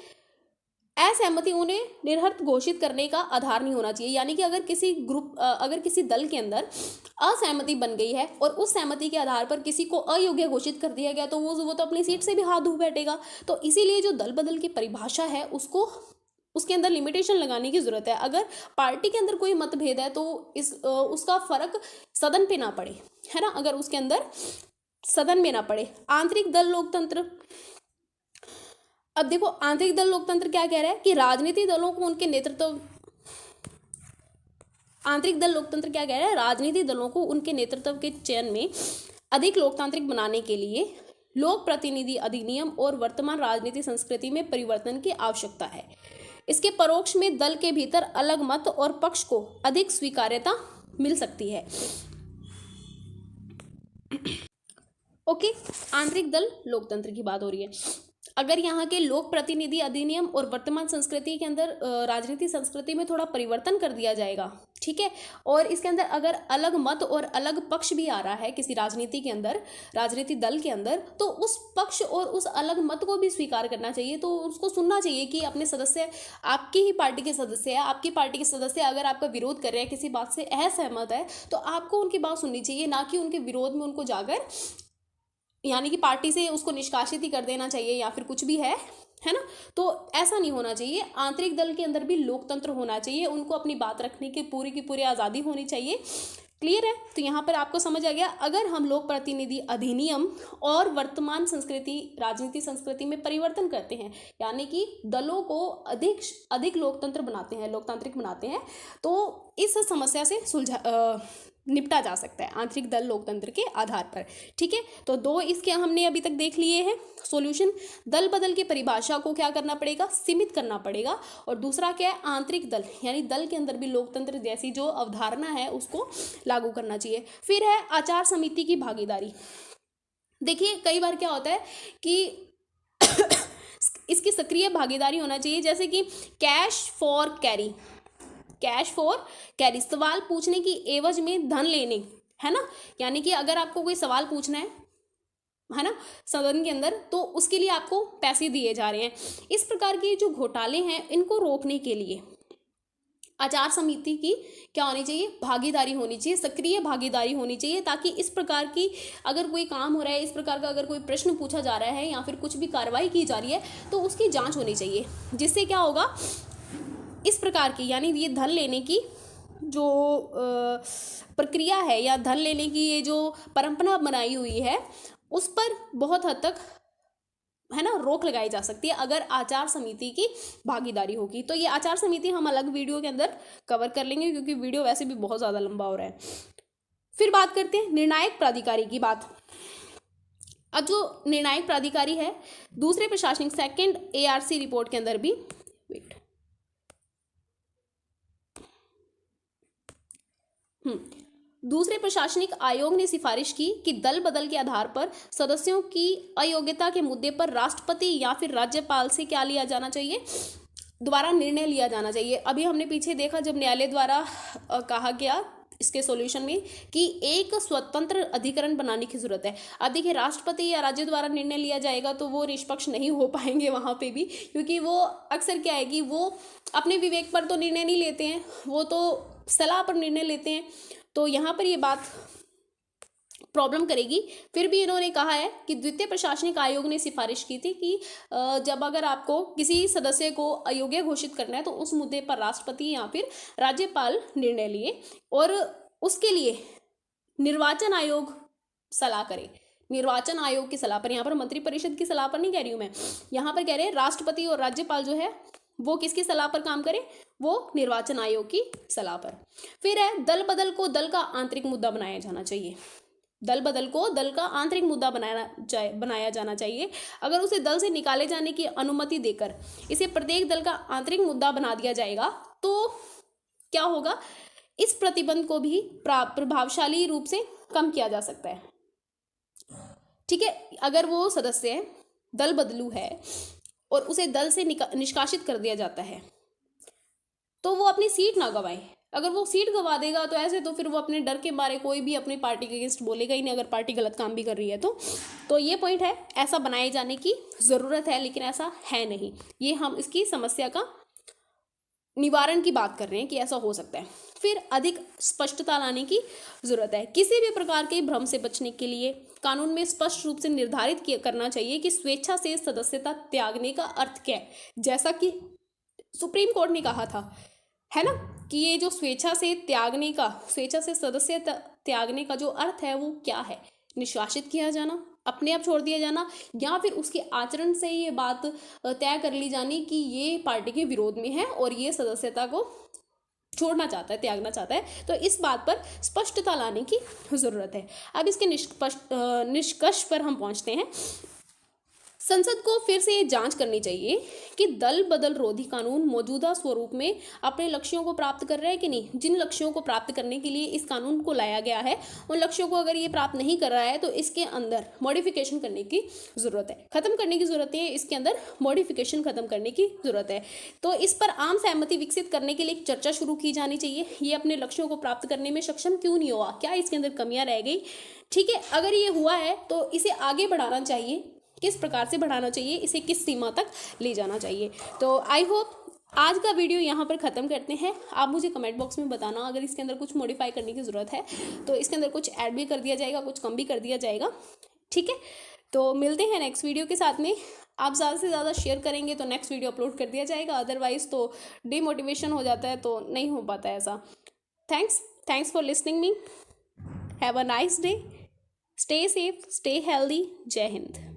असहमति उन्हें निर्हत घोषित करने का आधार नहीं होना चाहिए। यानी कि अगर किसी दल के अंदर असहमति बन गई है और उस सहमति के आधार पर किसी को अयोग्य घोषित कर दिया गया, तो वो तो अपनी सीट से भी हाथ धो बैठेगा। तो इसीलिए जो दल बदल की परिभाषा है उसको उसके अंदर लिमिटेशन लगाने की जरूरत है। अगर पार्टी के अंदर कोई मतभेद है तो उसका फर्क सदन पे ना पड़े, है ना, अगर उसके अंदर सदन में ना पड़े। आंतरिक दल लोकतंत्र, अब देखो आंतरिक दल लोकतंत्र क्या कह रहा है कि राजनीतिक दलों को उनके नेतृत्व, आंतरिक दल लोकतंत्र क्या कह रहा है, राजनीतिक दलों को उनके नेतृत्व के चयन में अधिक लोकतांत्रिक बनाने के लिए लोक प्रतिनिधि अधिनियम और वर्तमान राजनीतिक संस्कृति में परिवर्तन की आवश्यकता है। इसके परोक्ष में दल के भीतर अलग मत और पक्ष को अधिक स्वीकार्यता मिल सकती है। ओके, आंतरिक दल लोकतंत्र की बात हो रही है। अगर यहाँ के लोक प्रतिनिधि अधिनियम और वर्तमान संस्कृति के अंदर राजनीतिक संस्कृति में थोड़ा परिवर्तन कर दिया जाएगा, ठीक है, और इसके अंदर अगर अलग मत और अलग पक्ष भी आ रहा है किसी राजनीति के अंदर, राजनीतिक दल के अंदर, तो उस पक्ष और उस अलग मत को भी स्वीकार करना चाहिए। तो उसको सुनना चाहिए कि अपने सदस्य आपकी ही पार्टी के सदस्य है, आपकी पार्टी के सदस्य अगर आपका विरोध कर रहे हैं, किसी बात से असहमत है, तो आपको उनकी बात सुननी चाहिए, ना कि उनके विरोध में उनको जाकर यानी कि पार्टी से उसको निष्कासित ही कर देना चाहिए या फिर कुछ भी है ना। तो ऐसा नहीं होना चाहिए। आंतरिक दल के अंदर भी लोकतंत्र होना चाहिए, उनको अपनी बात रखने की पूरी आज़ादी होनी चाहिए। क्लियर है? तो यहाँ पर आपको समझ आ गया। अगर हम लोक प्रतिनिधि अधिनियम और वर्तमान संस्कृति राजनीति संस्कृति में परिवर्तन करते हैं, यानी कि दलों को अधिक लोकतांत्रिक बनाते हैं, तो इस समस्या से निपटा जा सकता है आंतरिक दल लोकतंत्र के आधार पर। ठीक है, तो दो इसके हमने अभी तक देख लिए हैं सॉल्यूशन। दल बदल की परिभाषा को क्या करना पड़ेगा, सीमित करना पड़ेगा। और दूसरा क्या है, आंतरिक दल, यानी दल के अंदर भी लोकतंत्र जैसी जो अवधारणा है उसको लागू करना चाहिए। फिर है आचार समिति की भागीदारी। देखिए कई बार क्या होता है कि इसकी सक्रिय भागीदारी होना चाहिए, जैसे कि कैश फॉर कैरी, सवाल पूछने की एवज में धन लेने, है ना। यानी कि अगर आपको कोई सवाल पूछना है ना सदन के अंदर, तो उसके लिए आपको पैसे दिए जा रहे हैं। इस प्रकार के जो घोटाले हैं इनको रोकने के लिए आचार समिति की क्या होनी चाहिए, भागीदारी होनी चाहिए, सक्रिय भागीदारी होनी चाहिए, ताकि इस प्रकार की अगर कोई काम हो रहा है, इस प्रकार का अगर कोई प्रश्न पूछा जा रहा है या फिर कुछ भी कार्रवाई की जा रही है, तो उसकी जांच होनी चाहिए। जिससे क्या होगा, इस प्रकार की यानी ये धन लेने की जो प्रक्रिया है या धन लेने की ये जो परंपरा बनाई हुई है, उस पर बहुत हद तक है ना रोक लगाई जा सकती है अगर आचार समिति की भागीदारी होगी। तो ये आचार समिति हम अलग वीडियो के अंदर कवर कर लेंगे, क्योंकि वीडियो वैसे भी बहुत ज़्यादा लंबा हो रहा है। फिर बात करते हैं निर्णायक प्राधिकारी की बात। अब जो निर्णायक प्राधिकारी है, दूसरे प्रशासनिक सेकंड ARC रिपोर्ट के अंदर भी दूसरे प्रशासनिक आयोग ने सिफारिश की कि दल बदल के आधार पर सदस्यों की अयोग्यता के मुद्दे पर राष्ट्रपति या फिर राज्यपाल से क्या लिया जाना चाहिए, द्वारा निर्णय लिया जाना चाहिए। अभी हमने पीछे देखा जब न्यायालय द्वारा कहा गया इसके सॉल्यूशन में कि एक स्वतंत्र अधिकरण बनाने की जरूरत है। अब देखिए राष्ट्रपति या राज्य द्वारा निर्णय लिया जाएगा तो वो निष्पक्ष नहीं हो पाएंगे वहाँ पे भी, क्योंकि वो अक्सर क्या है कि वो अपने विवेक पर तो निर्णय नहीं लेते हैं, वो तो सलाह पर निर्णय लेते हैं। तो यहाँ पर ये बात प्रॉब्लम करेगी। फिर भी इन्होंने कहा है कि द्वितीय प्रशासनिक आयोग ने सिफारिश की थी कि जब अगर आपको किसी सदस्य को अयोग्य घोषित करना है तो उस मुद्दे पर राष्ट्रपति या फिर राज्यपाल निर्णय लिए और उसके लिए निर्वाचन आयोग सलाह करे। निर्वाचन आयोग की सलाह पर, यहाँ पर मंत्रिपरिषद की सलाह पर नहीं कह रही हूँ मैं, यहाँ पर कह रहे हैं राष्ट्रपति और राज्यपाल जो है वो किसकी सलाह पर काम करे, वो निर्वाचन आयोग की सलाह पर। फिर है दल बदल को दल का आंतरिक मुद्दा बनाया जाना चाहिए। दल बदल को दल का आंतरिक मुद्दा बनाया जाना चाहिए। अगर उसे दल से निकाले जाने की अनुमति देकर इसे प्रत्येक दल का आंतरिक मुद्दा बना दिया जाएगा तो क्या होगा, इस प्रतिबंध को भी प्रभावशाली रूप से कम किया जा सकता है। ठीक है, अगर वो सदस्य दल बदलू है और उसे दल से निष्कासित कर दिया जाता है तो वो अपनी सीट ना गवाए। अगर वो सीट गंवा देगा तो ऐसे तो फिर वो अपने डर के मारे कोई भी अपनी पार्टी के अगेंस्ट बोलेगा ही नहीं, अगर पार्टी गलत काम भी कर रही है तो ये पॉइंट है, ऐसा बनाए जाने की ज़रूरत है, लेकिन ऐसा है नहीं। ये हम इसकी समस्या का निवारण की बात कर रहे हैं कि ऐसा हो सकता है। फिर अधिक स्पष्टता लाने की ज़रूरत है। किसी भी प्रकार के भ्रम से बचने के लिए कानून में स्पष्ट रूप से निर्धारित करना चाहिए कि स्वेच्छा से सदस्यता त्यागने का अर्थ क्या है। जैसा कि सुप्रीम कोर्ट ने कहा था, है ना, कि ये जो स्वेच्छा से सदस्यता त्यागने का जो अर्थ है वो क्या है, निष्कासित किया जाना, अपने आप छोड़ दिया जाना, या फिर उसके आचरण से ये बात तय कर ली जानी कि ये पार्टी के विरोध में है और ये सदस्यता को छोड़ना चाहता है, त्यागना चाहता है। तो इस बात पर स्पष्टता लाने की ज़रूरत है। अब इसके निष्कर्ष पर हम पहुंचते हैं। संसद को फिर से ये जांच करनी चाहिए कि दल बदल रोधी कानून मौजूदा स्वरूप में अपने लक्ष्यों को प्राप्त कर रहा है कि नहीं। जिन लक्ष्यों को प्राप्त करने के लिए इस कानून को लाया गया है, उन लक्ष्यों को अगर ये प्राप्त नहीं कर रहा है तो इसके अंदर मॉडिफिकेशन करने की ज़रूरत है, ख़त्म करने की ज़रूरत है, इसके अंदर मॉडिफिकेशन ख़त्म करने की ज़रूरत है। तो इस पर आम सहमति विकसित करने के लिए एक चर्चा शुरू की जानी चाहिए। ये अपने लक्ष्यों को प्राप्त करने में सक्षम क्यों नहीं हुआ, क्या इसके अंदर कमियाँ रह गई, ठीक है। अगर ये हुआ है तो इसे आगे बढ़ाना चाहिए, किस प्रकार से बढ़ाना चाहिए, इसे किस सीमा तक ले जाना चाहिए। तो आई होप आज का वीडियो यहाँ पर ख़त्म करते हैं। आप मुझे कमेंट बॉक्स में बताना अगर इसके अंदर कुछ मॉडिफाई करने की ज़रूरत है तो इसके अंदर कुछ ऐड भी कर दिया जाएगा, कुछ कम भी कर दिया जाएगा, ठीक है। तो मिलते हैं नेक्स्ट वीडियो के साथ में। आप ज़्यादा से ज़्यादा शेयर करेंगे तो नेक्स्ट वीडियो अपलोड कर दिया जाएगा, अदरवाइज़ तो डिमोटिवेशन हो जाता है, तो नहीं हो पाता है ऐसा। Thanks for listening me. Have a nice day, stay safe, stay healthy. जय हिंद।